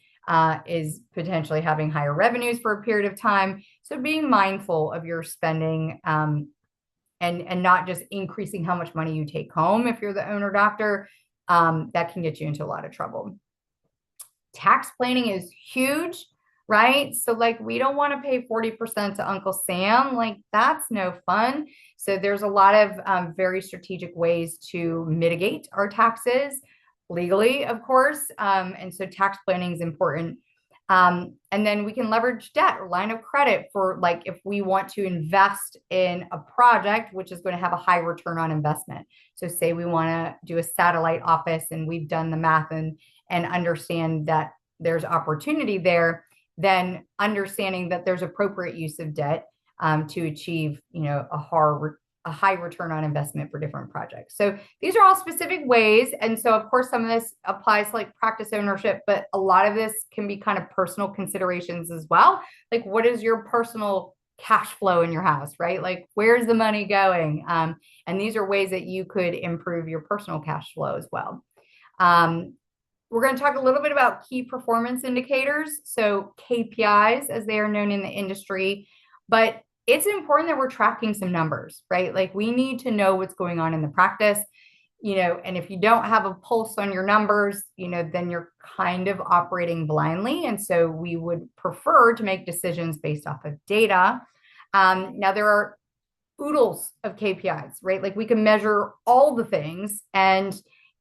is potentially having higher revenues for a period of time. So being mindful of your spending and not just increasing how much money you take home if you're the owner doctor, that can get you into a lot of trouble. Tax planning is huge, right? So like we don't want to pay 40% to Uncle Sam. Like that's no fun. So there's a lot of very strategic ways to mitigate our taxes legally, of course. And so tax planning is important. And then we can leverage debt or line of credit for like if we want to invest in a project, which is going to have a high return on investment. So say we want to do a satellite office and we've done the math and understand that there's opportunity there, then understanding that there's appropriate use of debt to achieve, a high return on investment for different projects. So these are all specific ways. And so, of course, some of this applies to like practice ownership, but a lot of this can be kind of personal considerations as well. Like, what is your personal cash flow in your house, right? Like, where's the money going? And these are ways that you could improve your personal cash flow as well. We're going to talk a little bit about key performance indicators, so KPIs as they are known in the industry, but it's important that we're tracking some numbers, right? Like we need to know what's going on in the practice, and if you don't have a pulse on your numbers, then you're kind of operating blindly. And so we would prefer to make decisions based off of data. Now there are oodles of KPIs, right? Like we can measure all the things. And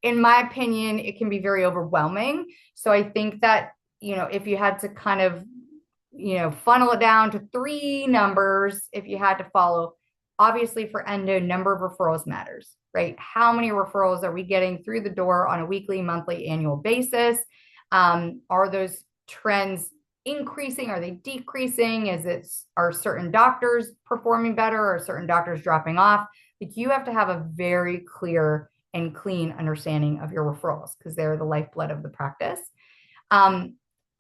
in my opinion, it can be very overwhelming. So I think that, if you had to kind of, funnel it down to 3 numbers, if you had to follow, obviously for endo, number of referrals matters, right? How many referrals are we getting through the door on a weekly, monthly, annual basis? Are those trends increasing? Are they decreasing? Are certain doctors performing better? Or are certain doctors dropping off? Like you have to have a very clear and clean understanding of your referrals because they're the lifeblood of the practice.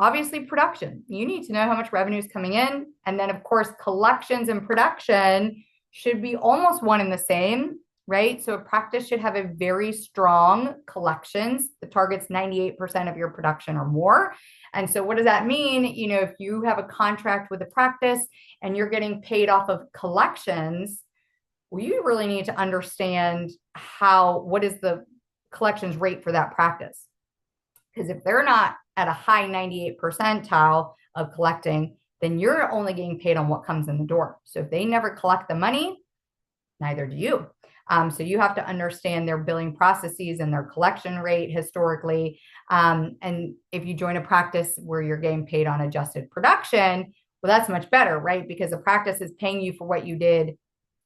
Obviously, production. You need to know how much revenue is coming in. And then, of course, collections and production should be almost one and the same, right? So a practice should have a very strong collections. The target's 98% of your production or more. And so what does that mean? If you have a contract with a practice and you're getting paid off of collections, well, you really need to understand what is the collections rate for that practice. Because if they're not at a high 98 percentile of collecting, then you're only getting paid on what comes in the door. So if they never collect the money, neither do you. So you have to understand their billing processes and their collection rate historically. And if you join a practice where you're getting paid on adjusted production, well, that's much better, right? Because the practice is paying you for what you did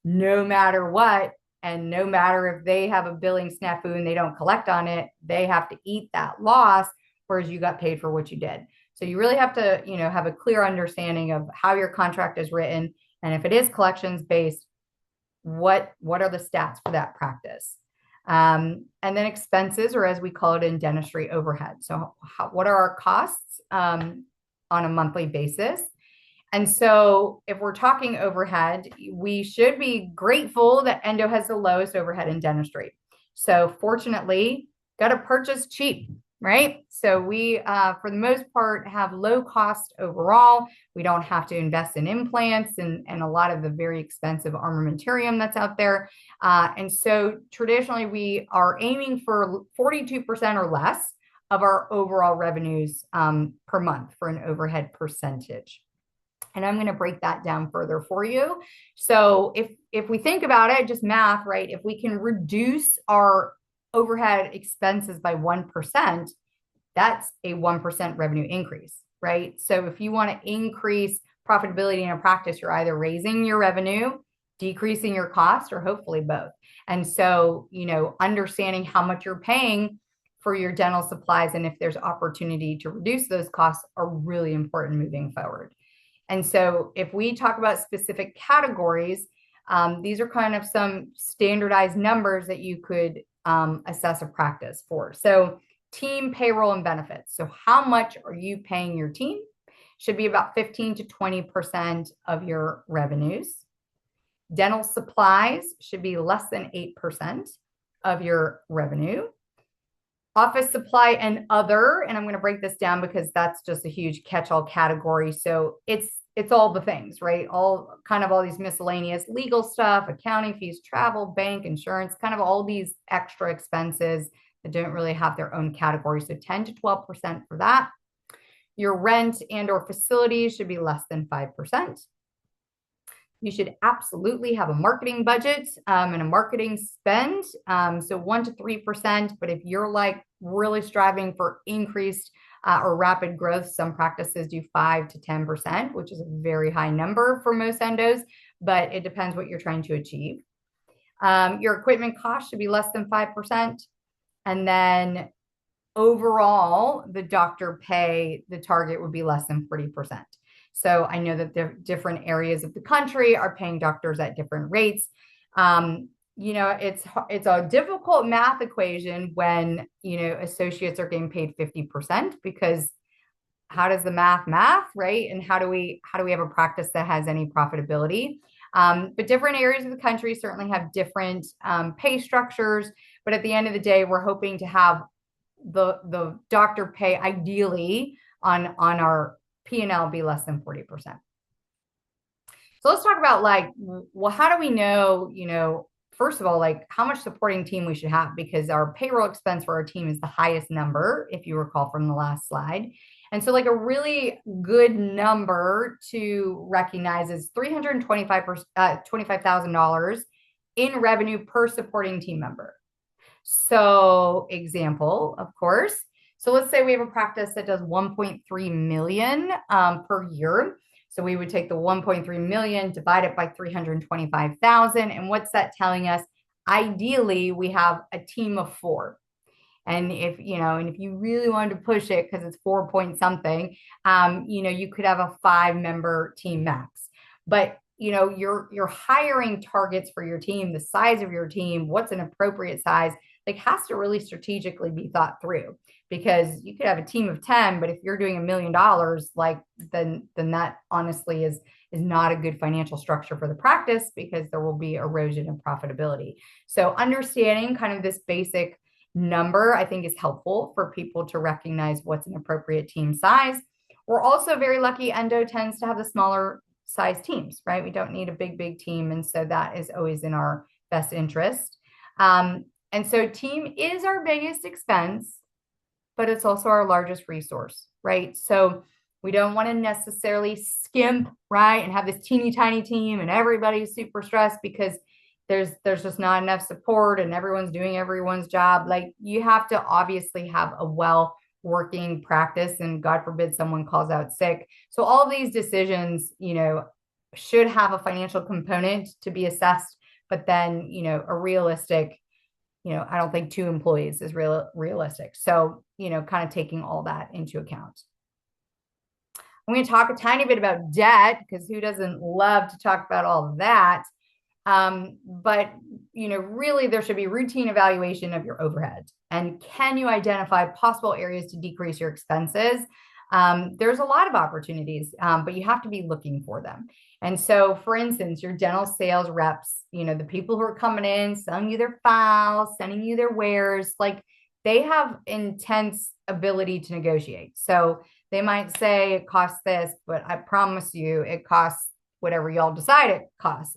no matter what. And no matter if they have a billing snafu and they don't collect on it, they have to eat that loss, whereas you got paid for what you did. So you really have to, have a clear understanding of how your contract is written. And if it is collections based, what are the stats for that practice? And then expenses, or as we call it in dentistry, overhead. So what are our costs on a monthly basis? And so if we're talking overhead, we should be grateful that endo has the lowest overhead in dentistry. So fortunately, got to purchase cheap, right? So we, for the most part, have low cost overall. We don't have to invest in implants and a lot of the very expensive armamentarium that's out there. And so traditionally, we are aiming for 42% or less of our overall revenues per month for an overhead percentage. And I'm going to break that down further for you. So if we think about it, just math, right? If we can reduce our overhead expenses by 1%, that's a 1% revenue increase, right? So if you want to increase profitability in a practice, you're either raising your revenue, decreasing your cost, or hopefully both. And so, understanding how much you're paying for your dental supplies and if there's opportunity to reduce those costs are really important moving forward. And so if we talk about specific categories, these are kind of some standardized numbers that you could assess a practice for. So team payroll and benefits. So how much are you paying your team? Should be about 15 to 20% of your revenues. Dental supplies should be less than 8% of your revenue. Office supply and other, and I'm going to break this down because that's just a huge catch-all category. So it's all the things, right? All these miscellaneous legal stuff, accounting fees, travel, bank, insurance, kind of all these extra expenses that don't really have their own category. So 10 to 12% for that. Your rent and or facilities should be less than 5%. You should absolutely have a marketing budget and a marketing spend. So 1 to 3%. But if you're like really striving for increased or rapid growth, some practices do 5 to 10%, which is a very high number for most endos, but it depends what you're trying to achieve. Your equipment cost should be less than 5%. And then overall, the doctor pay, the target would be less than 40%. So I know that the different areas of the country are paying doctors at different rates. It's a difficult math equation when, associates are getting paid 50% because how does the math, right? And how do we have a practice that has any profitability? But different areas of the country certainly have different pay structures. But at the end of the day, we're hoping to have the doctor pay ideally on our P&L be less than 40%. So let's talk about how do we know, first of all, how much supporting team we should have, because our payroll expense for our team is the highest number, if you recall from the last slide. And so a really good number to recognize is $325,000 in revenue per supporting team member. So example, of course. So let's say we have a practice that does 1.3 million per year. So we would take the 1.3 million, divide it by 325,000. And what's that telling us? Ideally, we have a team of 4. And if you really wanted to push it because it's 4 point something, you could have a 5-member team max. But your hiring targets for your team, the size of your team, what's an appropriate size, has to really strategically be thought through, because you could have a team of 10, but if you're doing $1 million, then that honestly is not a good financial structure for the practice, because there will be erosion of profitability. So understanding kind of this basic number, I think, is helpful for people to recognize what's an appropriate team size. We're also very lucky. Endo tends to have the smaller size teams, right? We don't need a big team. And so that is always in our best interest. And so team is our biggest expense, but it's also our largest resource, right? So we don't want to necessarily skimp, right? And have this teeny tiny team and everybody's super stressed because there's just not enough support and everyone's doing everyone's job. You have to obviously have a well working practice, and God forbid someone calls out sick. So all of these decisions, should have a financial component to be assessed, but then, a realistic, I don't think 2 employees is realistic. So, kind of taking all that into account. I'm going to talk a tiny bit about debt, because who doesn't love to talk about all of that? But, really there should be routine evaluation of your overhead. And can you identify possible areas to decrease your expenses? There's a lot of opportunities, but you have to be looking for them. And so, for instance, your dental sales reps, the people who are coming in, selling you their files, sending you their wares, like they have intense ability to negotiate. So they might say it costs this, but I promise you it costs whatever y'all decide it costs.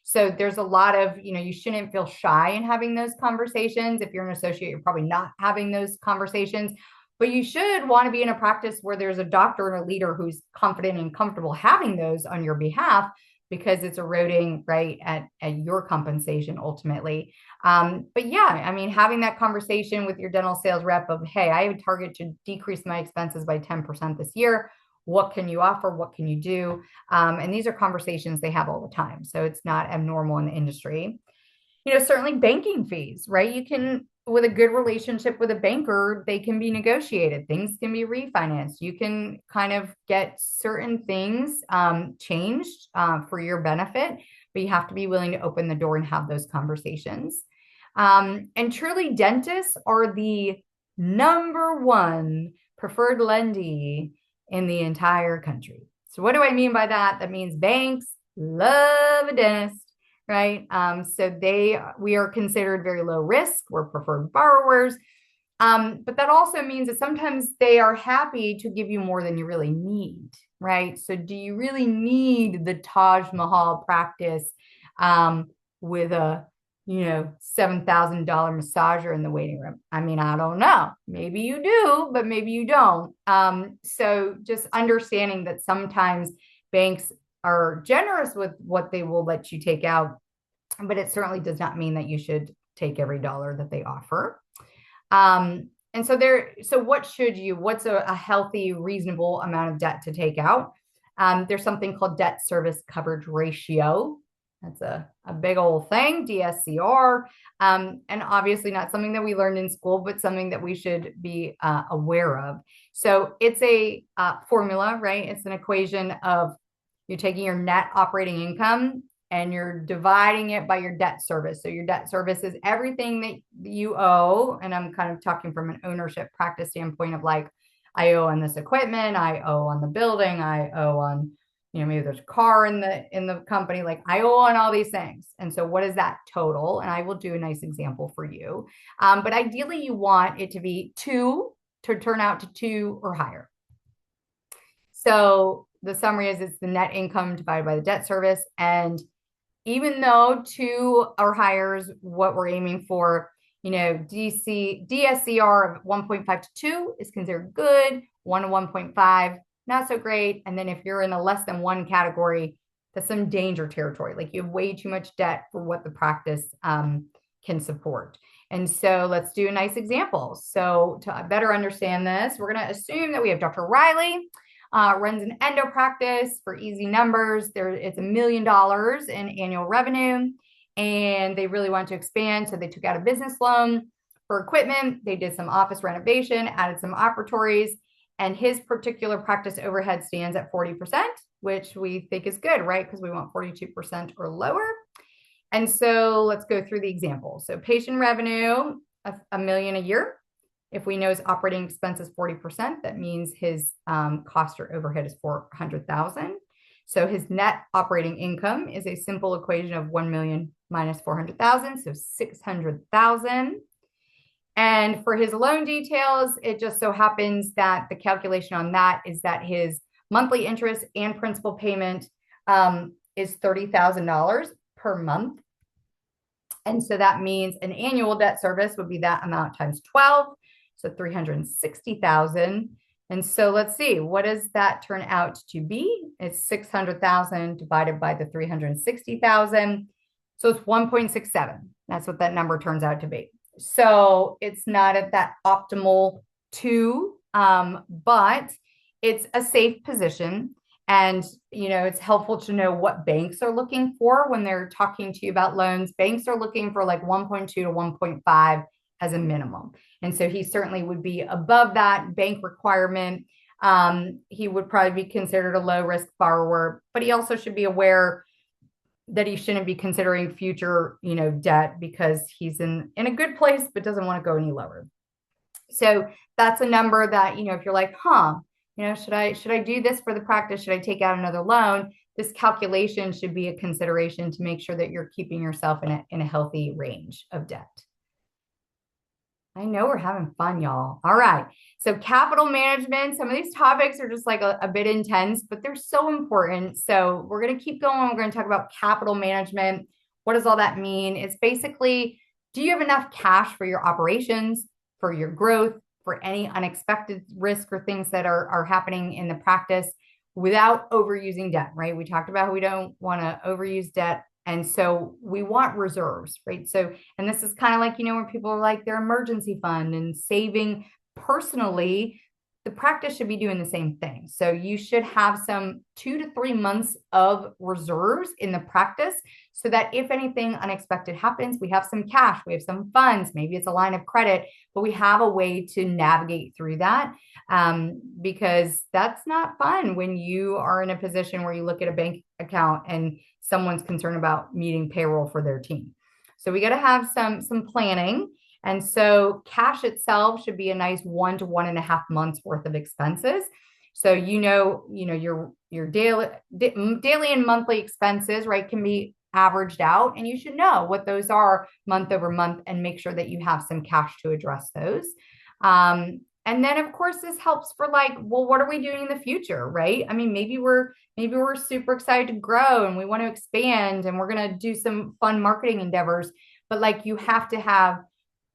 So there's a lot of, you shouldn't feel shy in having those conversations. If you're an associate, you're probably not having those conversations, but you should want to be in a practice where there's a doctor and a leader who's confident and comfortable having those on your behalf, because it's eroding right at your compensation ultimately. But yeah, I mean, having that conversation with your dental sales rep of, hey, I have a target to decrease my expenses by 10% this year. What can you offer? What can you do? And these are conversations they have all the time. So it's not abnormal in the industry. Certainly banking fees, right? You can, with a good relationship with a banker, they can be negotiated. Things can be refinanced. You can kind of get certain things changed for your benefit, but you have to be willing to open the door and have those conversations. And truly, dentists are the number one preferred lendee in the entire country. So what do I mean by that? That means banks love a dentist, right? So we are considered very low risk. We're preferred borrowers. But that also means that sometimes they are happy to give you more than you really need, right? So do you really need the Taj Mahal practice with a $7,000 massager in the waiting room? I mean, I don't know. Maybe you do, but maybe you don't. So just understanding that sometimes banks are generous with what they will let you take out, but it certainly does not mean that you should take every dollar that they offer. And so what's a healthy, reasonable amount of debt to take out? There's something called debt service coverage ratio. That's a big old thing, DSCR. And obviously not something that we learned in school, but something that we should be aware of. So it's a formula, right? It's an equation of you're taking your net operating income and you're dividing it by your debt service. So your debt service is everything that you owe. And I'm kind of talking from an ownership practice standpoint of like, I owe on this equipment, I owe on the building, I owe on, maybe there's a car in the company, like I owe on all these things. And so what is that total? And I will do a nice example for you. But ideally you want it to be to turn out to 2 or higher. So the summary is it's the net income divided by the debt service. And even though 2 or higher is what we're aiming for, DSCR of 1.5 to 2 is considered good, 1 to 1.5, not so great. And then if you're in the less than 1 category, that's some danger territory. Like you have way too much debt for what the practice can support. And so let's do a nice example. So to better understand this, we're going to assume that we have Dr. Riley, runs an endo practice. For easy numbers. It's $1 million in annual revenue, and they really want to expand. So they took out a business loan for equipment. They did some office renovation, added some operatories, and his particular practice overhead stands at 40%, which we think is good, right? Because we want 42% or lower. And so let's go through the example. So patient revenue, $1 million a year. If we know his operating expense is 40%, that means his cost or overhead is $400,000. So his net operating income is a simple equation of 1 million minus 400,000, so 600,000. And for his loan details, it just so happens that the calculation on that is that his monthly interest and principal payment is $30,000 per month. And so that means an annual debt service would be that amount times 12. So 360,000. And so let's see, what does that turn out to be? It's 600,000 divided by the 360,000. So it's 1.67. That's what that number turns out to be. So it's not at that optimal 2, but it's a safe position. And, it's helpful to know what banks are looking for when they're talking to you about loans. Banks are looking for like 1.2 to 1.5 as a minimum. And so he certainly would be above that bank requirement. He would probably be considered a low risk borrower, but he also should be aware that he shouldn't be considering future, debt, because he's in a good place, but doesn't want to go any lower. So that's a number that, if you're like, Should I do this for the practice? Should I take out another loan? This calculation should be a consideration to make sure that you're keeping yourself in a healthy range of debt. I know we're having fun, y'all. All right. So capital management, some of these topics are just like a bit intense, but they're so important. So we're going to keep going. We're going to talk about capital management. What does all that mean? It's basically, do you have enough cash for your operations, for your growth, for any unexpected risk or things that are happening in the practice without overusing debt, right? We talked about how we don't want to overuse debt. And so we want reserves, right? So, and this is kind of like, when people are like their emergency fund and saving personally, the practice should be doing the same thing. So you should have some 2 to 3 months of reserves in the practice so that if anything unexpected happens, we have some cash, we have some funds, maybe it's a line of credit, but we have a way to navigate through that, because that's not fun when you are in a position where you look at a bank account and someone's concerned about meeting payroll for their team. So we got to have some planning. And so cash itself should be a nice 1 to 1.5 months worth of expenses. So your daily and monthly expenses, right, can be averaged out, and you should know what those are month over month and make sure that you have some cash to address those. And then of course this helps for like, well, what are we doing in the future, right? I mean, maybe we're super excited to grow and we want to expand and we're going to do some fun marketing endeavors, but like you have to have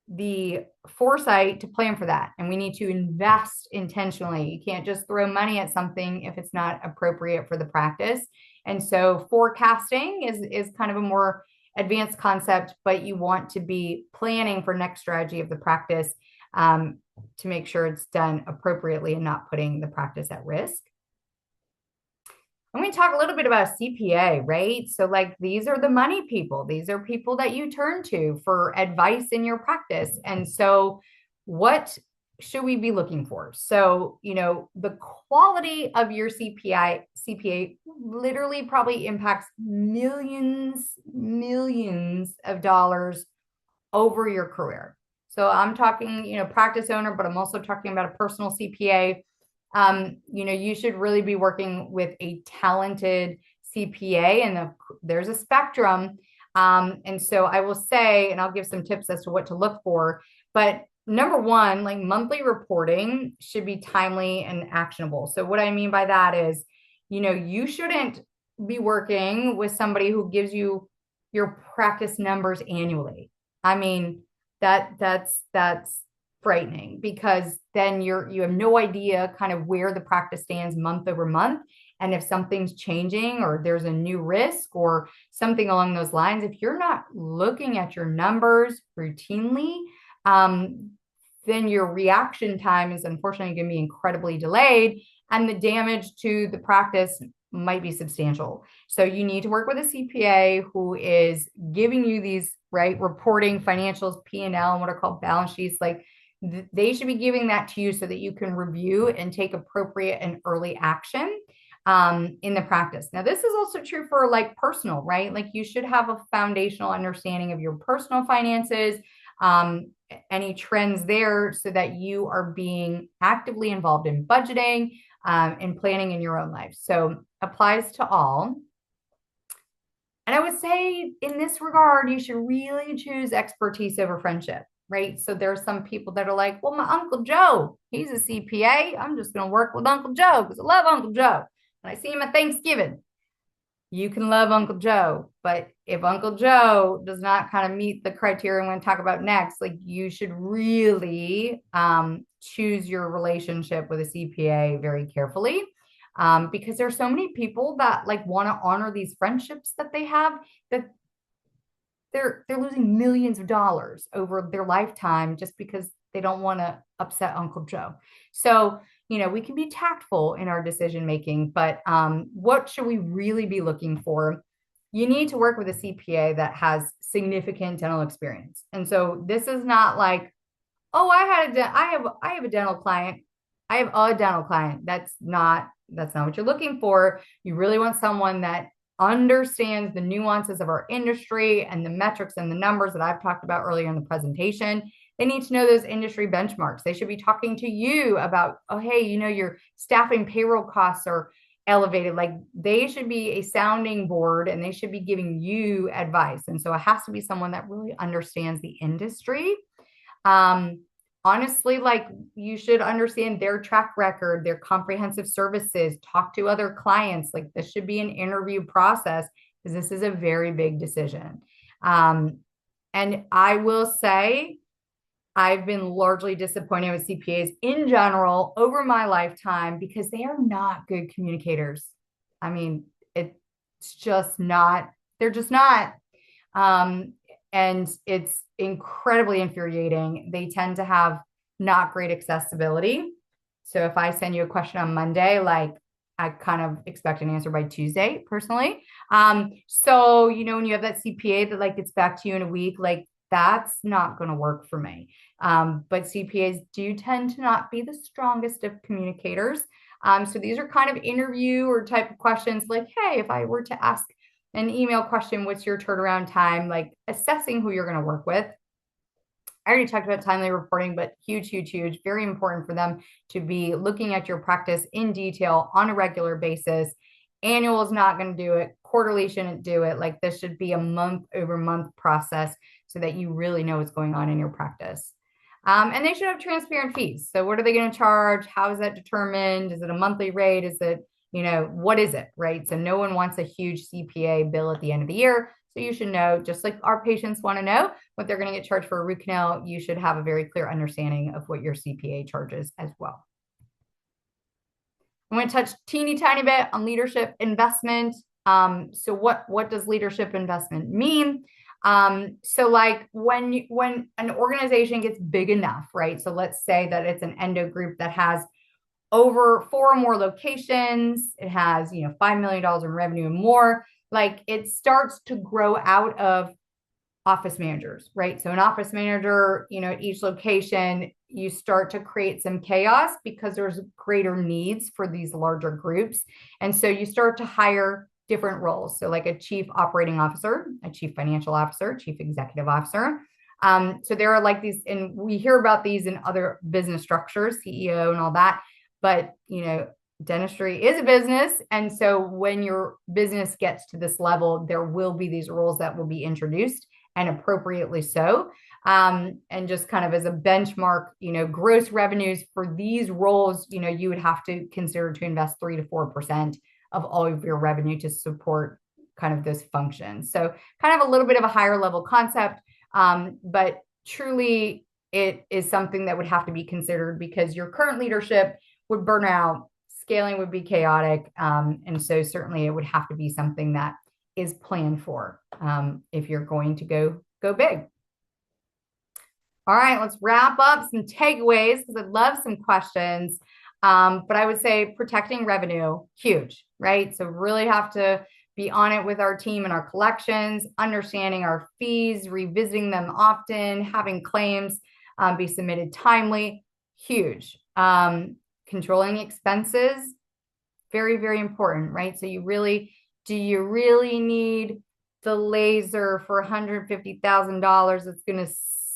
the foresight to plan for that. And we need to invest intentionally. You can't just throw money at something if it's not appropriate for the practice. And so forecasting is kind of a more advanced concept, but you want to be planning for next strategy of the practice, to make sure it's done appropriately and not putting the practice at risk. I'm going to talk a little bit about CPA, right? So like these are the money people. These are people that you turn to for advice in your practice. And so what should we be looking for? So, the quality of your CPA literally probably impacts millions of dollars over your career. So I'm talking, practice owner, but I'm also talking about a personal CPA. You should really be working with a talented CPA, and there's a spectrum. And so I will say, and I'll give some tips as to what to look for, but number one, like monthly reporting should be timely and actionable. So what I mean by that is, you shouldn't be working with somebody who gives you your practice numbers annually. I mean, that's frightening, because then you have no idea kind of where the practice stands month over month. And if something's changing or there's a new risk or something along those lines, if you're not looking at your numbers routinely, then your reaction time is unfortunately going to be incredibly delayed, and the damage to the practice might be substantial. So you need to work with a CPA who is giving you these, right, reporting financials, P&L, and what are called balance sheets. Like they should be giving that to you so that you can review and take appropriate and early action in the practice. Now, this is also true for like personal, right? Like you should have a foundational understanding of your personal finances, any trends there, so that you are being actively involved in budgeting and planning in your own life. So applies to all. And I would say in this regard, you should really choose expertise over friendship, right? So there's some people that are like, well, my Uncle Joe, he's a CPA. I'm just going to work with Uncle Joe because I love Uncle Joe. And I see him at Thanksgiving. You can love Uncle Joe, but if Uncle Joe does not kind of meet the criteria I'm going to talk about next, like you should really choose your relationship with a CPA very carefully. Because there's so many people that like want to honor these friendships that they have, that they're losing millions of dollars over their lifetime just because they don't want to upset Uncle Joe. So, we can be tactful in our decision making, but what should we really be looking for? You need to work with a CPA that has significant dental experience. And so this is not like, oh, I have a dental client. I have a dental client. That's not what you're looking for. You really want someone that understands the nuances of our industry and the metrics and the numbers that I've talked about earlier in the presentation. They need to know those industry benchmarks. They should be talking to you about, oh, hey, your staffing payroll costs are elevated. Like they should be a sounding board and they should be giving you advice. And so it has to be someone that really understands the industry. Um, Honestly, like you should understand their track record, their comprehensive services, talk to other clients. Like this should be an interview process because this is a very big decision. Um, and I will say, I've been largely disappointed with CPAs in general over my lifetime because they are not good communicators. I mean, it's just not, they're just not. Um, and it's incredibly infuriating. They tend to have not great accessibility. So if I send you a question on Monday, like I kind of expect an answer by Tuesday, personally. So when you have that CPA that like gets back to you in a week, like that's not going to work for me. But CPAs do tend to not be the strongest of communicators. So these are kind of interview or type of questions like, hey, if I were to ask an email question, what's your turnaround time? Like assessing who you're going to work with. I already talked about timely reporting, but huge, huge, huge, very important for them to be looking at your practice in detail on a regular basis. Annual is not going to do it. Quarterly shouldn't do it. Like this should be a month over month process so that you really know what's going on in your practice. And they should have transparent fees. So what are they going to charge? How is that determined? Is it a monthly rate? Is it, what is it, right? So no one wants a huge CPA bill at the end of the year. So you should know, just like our patients want to know what they're going to get charged for a root canal, you should have a very clear understanding of what your CPA charges as well. I'm going to touch teeny tiny bit on leadership investment. So what does leadership investment mean? So like when an organization gets big enough, right? So let's say that it's an endo group that has over 4 or more locations. It has, $5 million in revenue and more. Like it starts to grow out of office managers, right? So an office manager, at each location, you start to create some chaos because there's greater needs for these larger groups. And so you start to hire different roles. So like a chief operating officer, a chief financial officer, chief executive officer. So there are like these, and we hear about these in other business structures, CEO and all that. But, dentistry is a business. And so when your business gets to this level, there will be these roles that will be introduced and appropriately so. And just kind of as a benchmark, gross revenues for these roles, you would have to consider to invest 3 to 4% of all of your revenue to support kind of those functions. So kind of a little bit of a higher level concept, but truly it is something that would have to be considered because your current leadership would burn out, scaling would be chaotic. And so certainly it would have to be something that is planned for if you're going to go big. All right, let's wrap up some takeaways because I'd love some questions. But I would say protecting revenue, huge, right? So really have to be on it with our team and our collections, understanding our fees, revisiting them often, having claims be submitted timely, huge. Controlling expenses, very, very important, right? So do you really need the laser for $150,000 that's going to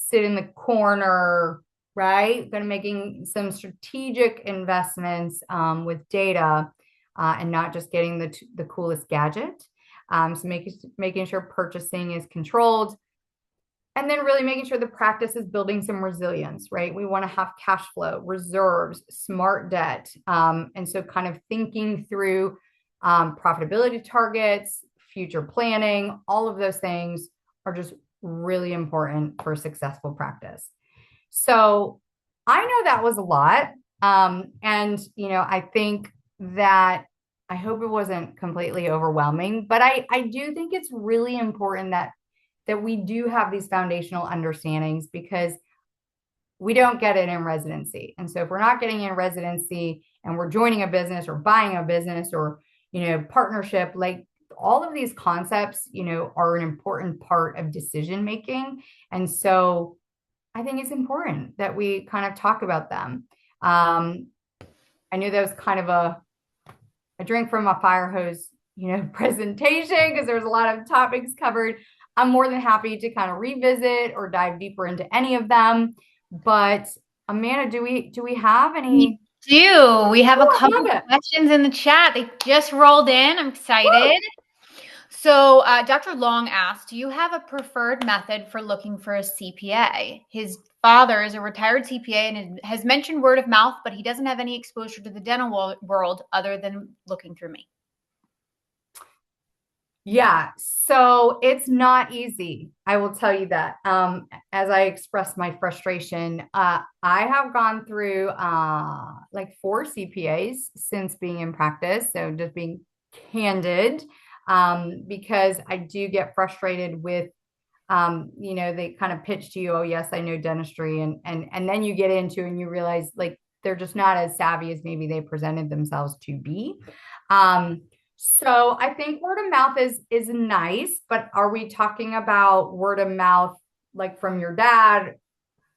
sit in the corner, right? Going to making some strategic investments with data and not just getting the coolest gadget. So making sure purchasing is controlled. And then really making sure the practice is building some resilience, right? We want to have cash flow, reserves, smart debt. And so kind of thinking through profitability targets, future planning, all of those things are just really important for a successful practice. So I know that was a lot. And, I think that I hope it wasn't completely overwhelming, but I do think it's really important that we do have these foundational understandings because we don't get it in residency. And so if we're not getting in residency and we're joining a business or buying a business or, partnership, like all of these concepts, are an important part of decision making. And so I think it's important that we kind of talk about them. I knew that was kind of a drink from a fire hose, presentation because there's a lot of topics covered. I'm more than happy to kind of revisit or dive deeper into any of them. But Amanda, do we have We any? do. We have a Oh, I couple love it. questions in the chat. They just rolled in. I'm excited. Woo! So, Dr. Long asked, do you have a preferred method for looking for a CPA? His father is a retired CPA and has mentioned word of mouth, but he doesn't have any exposure to the dental world other than looking through me. Yeah, so it's not easy. I will tell you that. As I express my frustration, I have gone through like four CPAs since being in practice. So just being candid, because I do get frustrated with they kind of pitch to you, oh yes, I know dentistry, and then you get into and you realize like they're just not as savvy as maybe they presented themselves to be. Um, so I think word of mouth is nice, but are we talking about word of mouth like from your dad,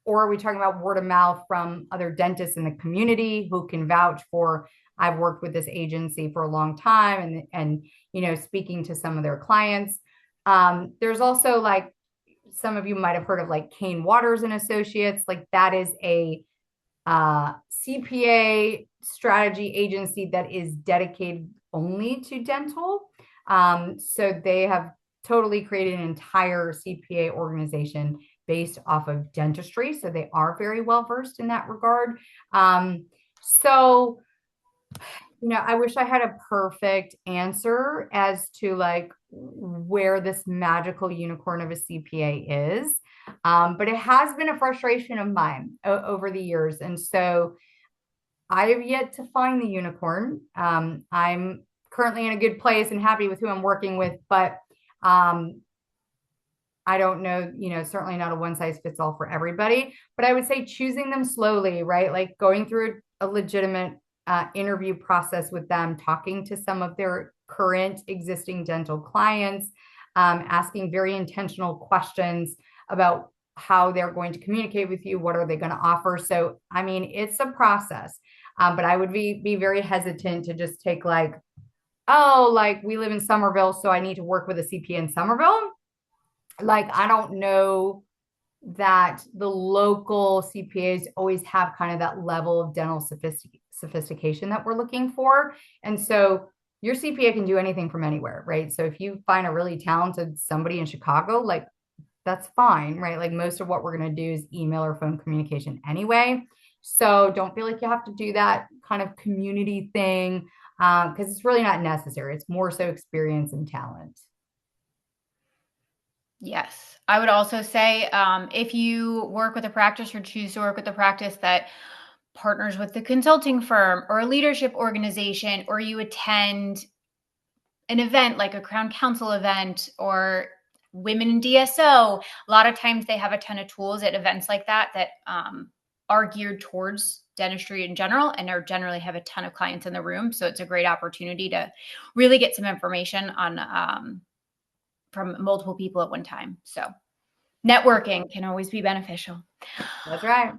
or are we talking about word of mouth from other dentists in the community who can vouch for I've worked with this agency for a long time and speaking to some of their clients. There's also like some of you might have heard of like Kane Waters and Associates. Like that is a CPA strategy agency that is dedicated only to dental. So they have totally created an entire CPA organization based off of dentistry. So they are very well versed in that regard. So I wish I had a perfect answer as to like where this magical unicorn of a CPA is. But it has been a frustration of mine over the years. And so I have yet to find the unicorn. I'm currently in a good place and happy with who I'm working with, but um, I don't know, certainly not a one size fits all for everybody, but I would say choosing them slowly, right? Like going through a legitimate interview process with them, talking to some of their current existing dental clients, asking very intentional questions about how they're going to communicate with you, what are they going to offer. So, I mean, it's a process, but I would be very hesitant to just take like, oh, like we live in Somerville, so I need to work with a CPA in Somerville. Like I don't know that the local CPAs always have kind of that level of dental sophistication that we're looking for. And so your CPA can do anything from anywhere, right? So if you find a really talented somebody in Chicago, like that's fine, right? Like most of what we're going to do is email or phone communication anyway. So don't feel like you have to do that kind of community thing because it's really not necessary. It's more so experience and talent. Yes. I would also say if you work with a practice or choose to work with a practice that partners with the consulting firm or a leadership organization, or you attend an event like a Crown Council event or Women in DSO, a lot of times they have a ton of tools at events like that that are geared towards dentistry in general and are generally have a ton of clients in the room. So it's a great opportunity to really get some information on from multiple people at one time. So networking can always be beneficial. That's right.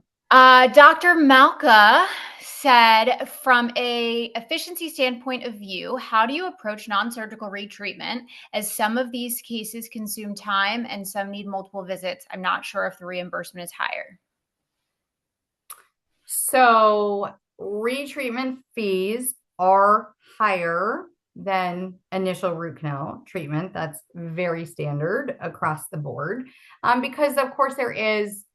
Dr. Malka said, from a efficiency standpoint of view, how do you approach non-surgical retreatment, as some of these cases consume time and some need multiple visits? I'm not sure if the reimbursement is higher. So retreatment fees are higher than initial root canal treatment. That's very standard across the board, because of course there is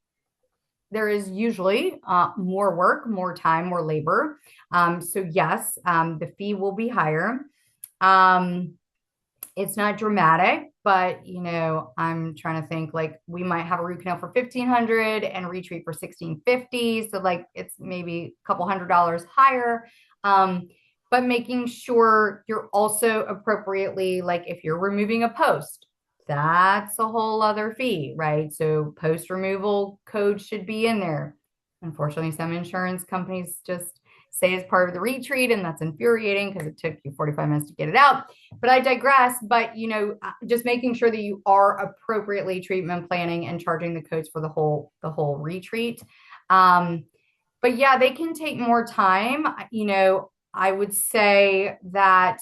usually more work, more time, more labor. So yes, the fee will be higher. Um, it's not dramatic, but I'm trying to think like we might have a root canal for 1,500 and retreat for 1,650. So like it's maybe a couple $100 higher. But making sure you're also appropriately, like if you're removing a post, that's a whole other fee, right? So post removal code should be in there. Unfortunately, some insurance companies just say it's part of the retreat, and that's infuriating because it took you 45 minutes to get it out. But I digress. But just making sure that you are appropriately treatment planning and charging the codes for the whole retreat. But yeah, they can take more time. I would say that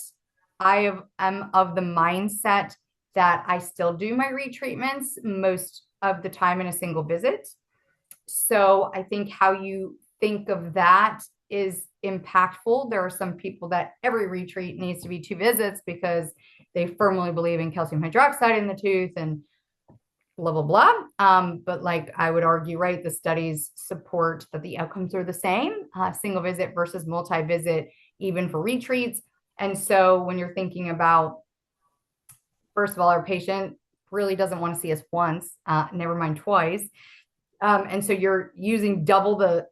am of the mindset that I still do my retreatments most of the time in a single visit. so I think how you think of that is impactful. There are some people that every retreat needs to be 2 visits because they firmly believe in calcium hydroxide in the tooth and blah blah blah. But like I would argue, right, the studies support that the outcomes are the same, single visit versus multi-visit, even for retreats. And so when you're thinking about, first of all, our patient really doesn't want to see us once, never mind twice. And so you're using double the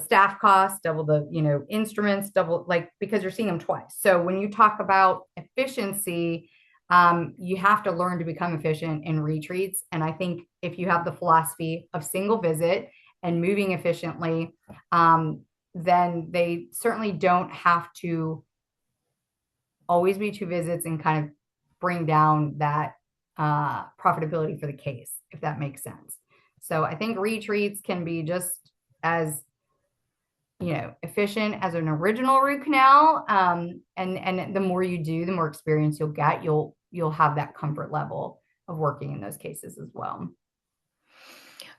staff costs, double the instruments, double, like, because you're seeing them twice. So when you talk about efficiency, you have to learn to become efficient in retreats. And I think if you have the philosophy of single visit and moving efficiently, then they certainly don't have to always be 2 visits and kind of bring down that profitability for the case, if that makes sense. So I think retreats can be just as efficient as an original root canal. And the more you do, the more experience you'll get. You'll have that comfort level of working in those cases as well.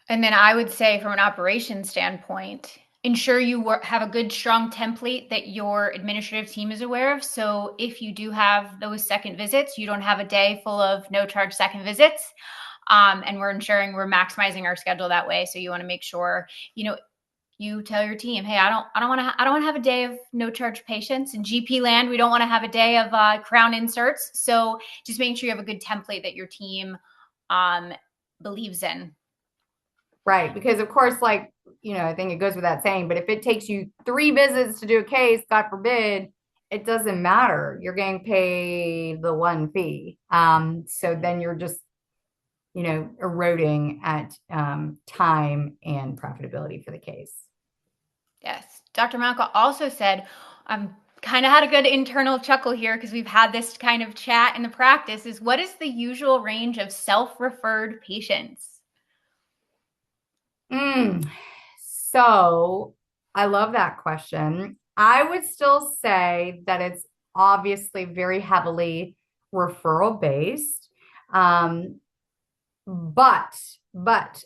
And then I would say, from an operations standpoint, ensure you have a good, strong template that your administrative team is aware of. So if you do have those second visits, you don't have a day full of no charge second visits. And we're ensuring we're maximizing our schedule that way. So you want to make sure, you tell your team, hey, I don't want to have a day of no charge patients. In GP land, we don't want to have a day of crown inserts. So just making sure you have a good template that your team believes in. Right. Because of course, like, I think it goes without saying, but if it takes you 3 visits to do a case, God forbid, it doesn't matter. You're getting paid the one fee. So then you're just, eroding at time and profitability for the case. Yes. Dr. Malka also said, kind of had a good internal chuckle here because we've had this kind of chat in the practice, is what is the usual range of self-referred patients? So I love that question. I would still say that it's obviously very heavily referral based. But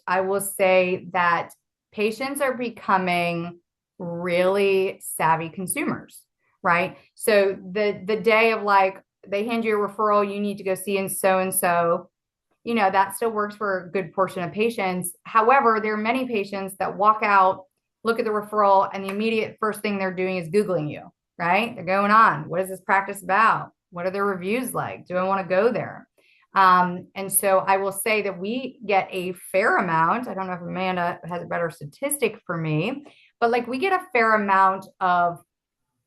I will say that patients are becoming really savvy consumers, right? So the day of, like, they hand you a referral, you need to go see and so, that still works for a good portion of patients. However, there are many patients that walk out, look at the referral, and the immediate first thing they're doing is Googling you, right? They're going on, what is this practice about? What are their reviews like? Do I want to go there? And so I will say that we get a fair amount. I don't know if Amanda has a better statistic for me, but like we get a fair amount of,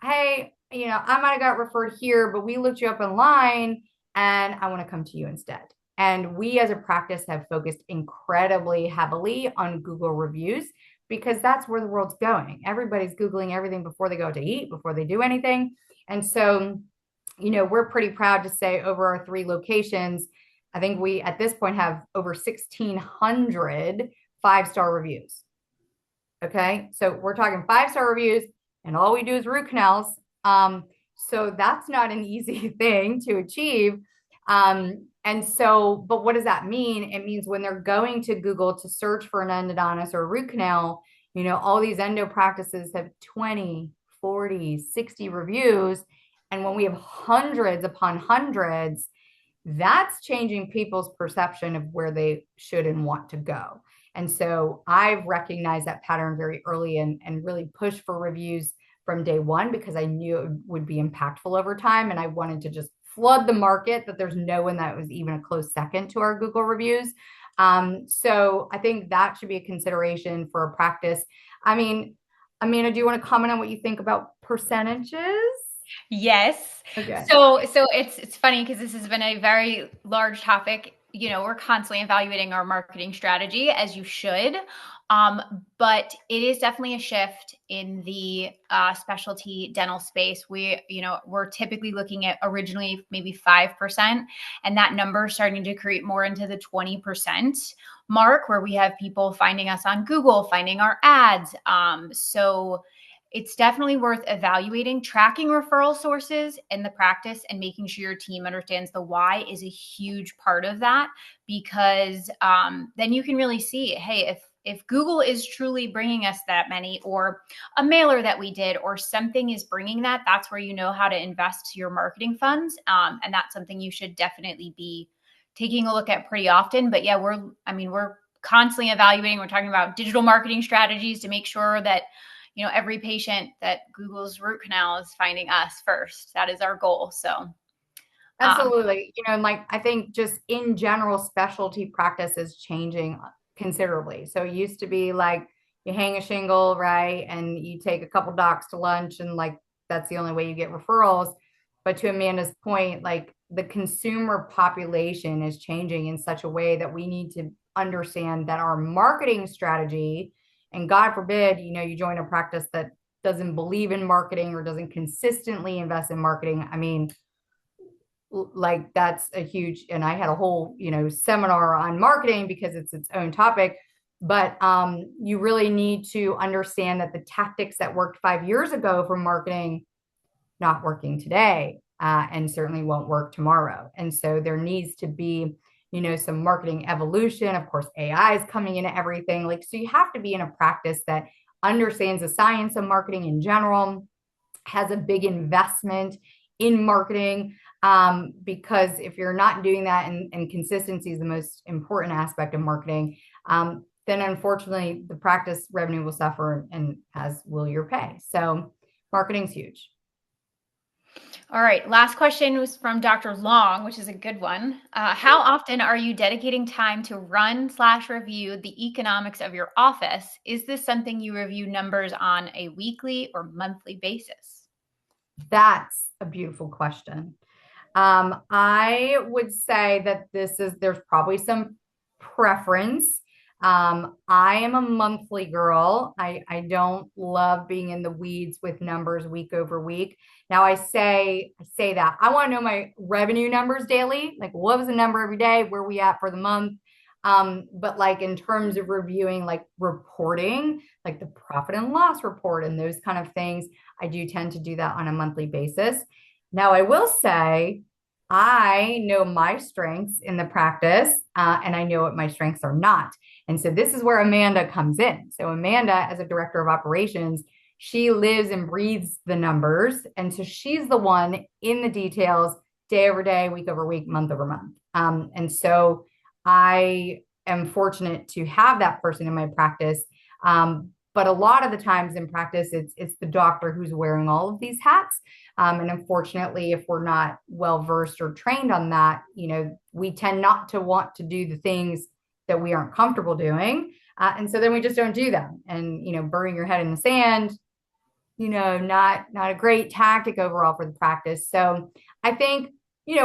hey, I might have got referred here, but we looked you up online and I want to come to you instead. And we as a practice have focused incredibly heavily on Google reviews because that's where the world's going. Everybody's Googling everything before they go to eat, before they do anything. And so, we're pretty proud to say over our 3 locations, I think we at this point have over 1,600 5-star reviews. Okay. So we're talking 5-star reviews and all we do is root canals. So that's not an easy thing to achieve. And so, but what does that mean? It means when they're going to Google to search for an endodontist or a root canal, all these endo practices have 20, 40, 60 reviews. And when we have hundreds upon hundreds, that's changing people's perception of where they should and want to go. And so I've recognized that pattern very early and really pushed for reviews from day one because I knew it would be impactful over time. And I wanted to just flood the market that there's no one that was even a close second to our Google reviews. So I think that should be a consideration for a practice. I mean, Amanda, do you want to comment on what you think about percentages? Yes. Okay. So it's funny because this has been a very large topic. We're constantly evaluating our marketing strategy, as you should. But it is definitely a shift in the specialty dental space. We're typically looking at originally maybe 5%, and that number is starting to creep more into the 20% mark, where we have people finding us on Google, finding our ads. So it's definitely worth evaluating. Tracking referral sources in the practice and making sure your team understands the why is a huge part of that, because then you can really see, hey, if Google is truly bringing us that many, or a mailer that we did, or something is bringing that, that's where you know how to invest your marketing funds. And that's something you should definitely be taking a look at pretty often. But yeah, we're constantly evaluating. We're talking about digital marketing strategies to make sure that, every patient that Google's root canal is finding us first. That is our goal. So, Absolutely. And like I think just in general, specialty practice is changing considerably. So it used to be like you hang a shingle, right? And you take a couple docs to lunch, and like that's the only way you get referrals. But to Amanda's point, like the consumer population is changing in such a way that we need to understand that our marketing strategy, and God forbid, you join a practice that doesn't believe in marketing or doesn't consistently invest in marketing. I mean, like that's a huge, and I had a whole seminar on marketing because it's its own topic. But you really need to understand that the tactics that worked 5 years ago for marketing not working today, and certainly won't work tomorrow. And so there needs to be some marketing evolution. Of course, AI is coming into everything, like, so you have to be in a practice that understands the science of marketing in general, has a big investment in marketing, because if you're not doing that, and consistency is the most important aspect of marketing, then unfortunately the practice revenue will suffer, and as will your pay. So marketing's huge. all right. Last question was from Dr. Long, which is a good one. How often are you dedicating time to run/review the economics of your office? Is this something you review numbers on a weekly or monthly basis? That's a beautiful question. I would say that there's probably some preference. I am a monthly girl. I don't love being in the weeds with numbers week over week. Now I say that I want to know my revenue numbers daily. Like, what was the number every day? Where are we at for the month? But like in terms of reviewing, like reporting, like the profit and loss report and those kind of things, I do tend to do that on a monthly basis. Now, I will say I know my strengths in the practice, and I know what my strengths are not. And so this is where Amanda comes in. So Amanda, as a director of operations, she lives and breathes the numbers. And so she's the one in the details, day over day, week over week, month over month. And so I am fortunate to have that person in my practice. But a lot of the times in practice, it's the doctor who's wearing all of these hats. And unfortunately, if we're not well versed or trained on that, we tend not to want to do the things that we aren't comfortable doing. And so then we just don't do them. And, burying your head in the sand, not a great tactic overall for the practice. So I think,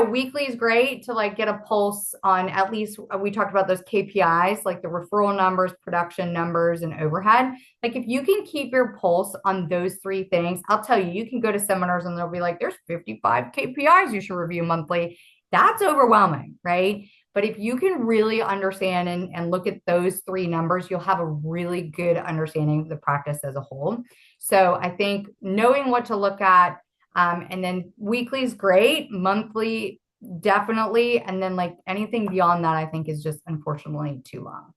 weekly is great to like get a pulse on, at least we talked about those KPIs, like the referral numbers, production numbers, and overhead. Like if you can keep your pulse on those three things, I'll tell you, you can go to seminars and they'll be like, there's 55 KPIs you should review monthly. That's overwhelming, right? But if you can really understand and look at those three numbers, you'll have a really good understanding of the practice as a whole. So I think knowing what to look at, and then weekly is great, monthly definitely, and then like anything beyond that, I think is just unfortunately too long.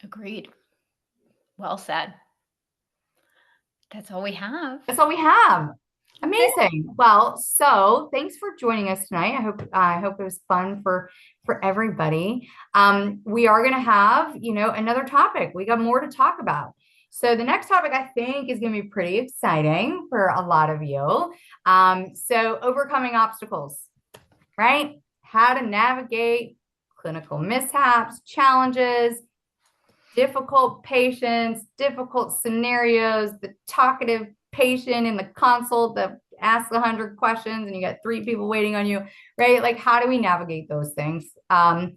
Agreed. Well said. That's all we have. That's all we have. Amazing. Well, so thanks for joining us tonight. I hope it was fun for everybody. We are going to have, another topic. We got more to talk about. So the next topic I think is going to be pretty exciting for a lot of you. So overcoming obstacles, right? How to navigate clinical mishaps, challenges, difficult patients, difficult scenarios, the talkative patient in the consult that asks 100 questions and you got 3 people waiting on you, right? Like, how do we navigate those things? Not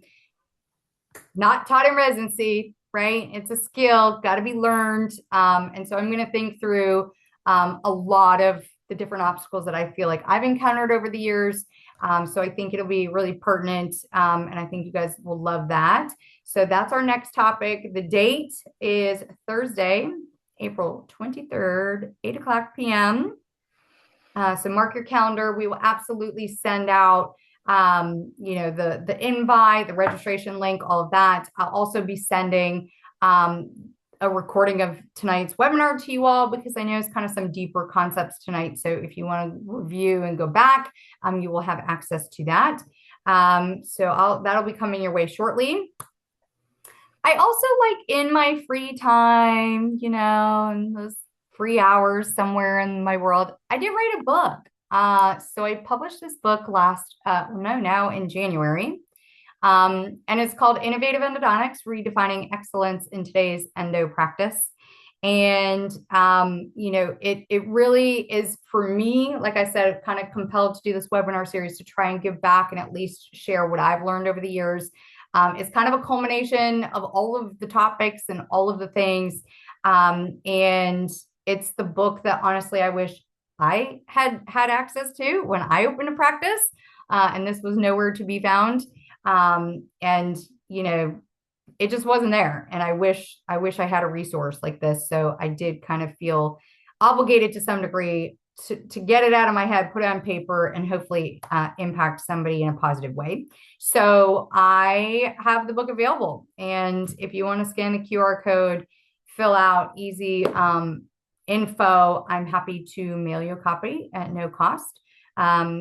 taught in residency, right? It's a skill, got to be learned. And so I'm going to think through a lot of the different obstacles that I feel like I've encountered over the years. So I think it'll be really pertinent. And I think you guys will love that. So that's our next topic. The date is Thursday, April 23rd, 8 o'clock p.m. So mark your calendar. We will absolutely send out the invite, the registration link, all of that. I'll also be sending um, a recording of tonight's webinar to you all because I know it's kind of some deeper concepts tonight. So if you want to review and go back, you will have access to that. That'll be coming your way shortly. I also like in my free time, in those free hours somewhere in my world, I did write a book. So I published this book now in January. And it's called Innovative Endodontics, Redefining Excellence in Today's Endo Practice. And, it really is for me, like I said, kind of compelled to do this webinar series to try and give back and at least share what I've learned over the years. It's kind of a culmination of all of the topics and all of the things. And it's the book that honestly I wish I had access to when I opened a practice. And this was nowhere to be found. And it just wasn't there. And I wish I had a resource like this. So I did kind of feel obligated to some degree to get it out of my head, put it on paper, and hopefully impact somebody in a positive way. So I have the book available. And if you want to scan the QR code, fill out easy info, I'm happy to mail you a copy at no cost.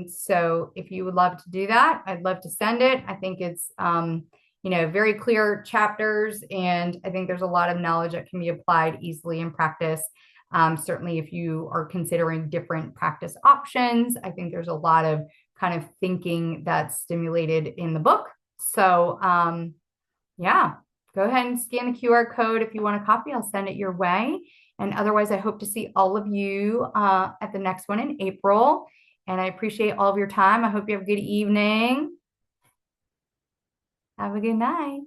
So if you would love to do that, I'd love to send it. I think it's, very clear chapters, and I think there's a lot of knowledge that can be applied easily in practice. Certainly if you are considering different practice options, I think there's a lot of kind of thinking that's stimulated in the book. So, yeah, go ahead and scan the QR code. If you want a copy, I'll send it your way. And otherwise, I hope to see all of you at the next one in April. And I appreciate all of your time. I hope you have a good evening. Have a good night.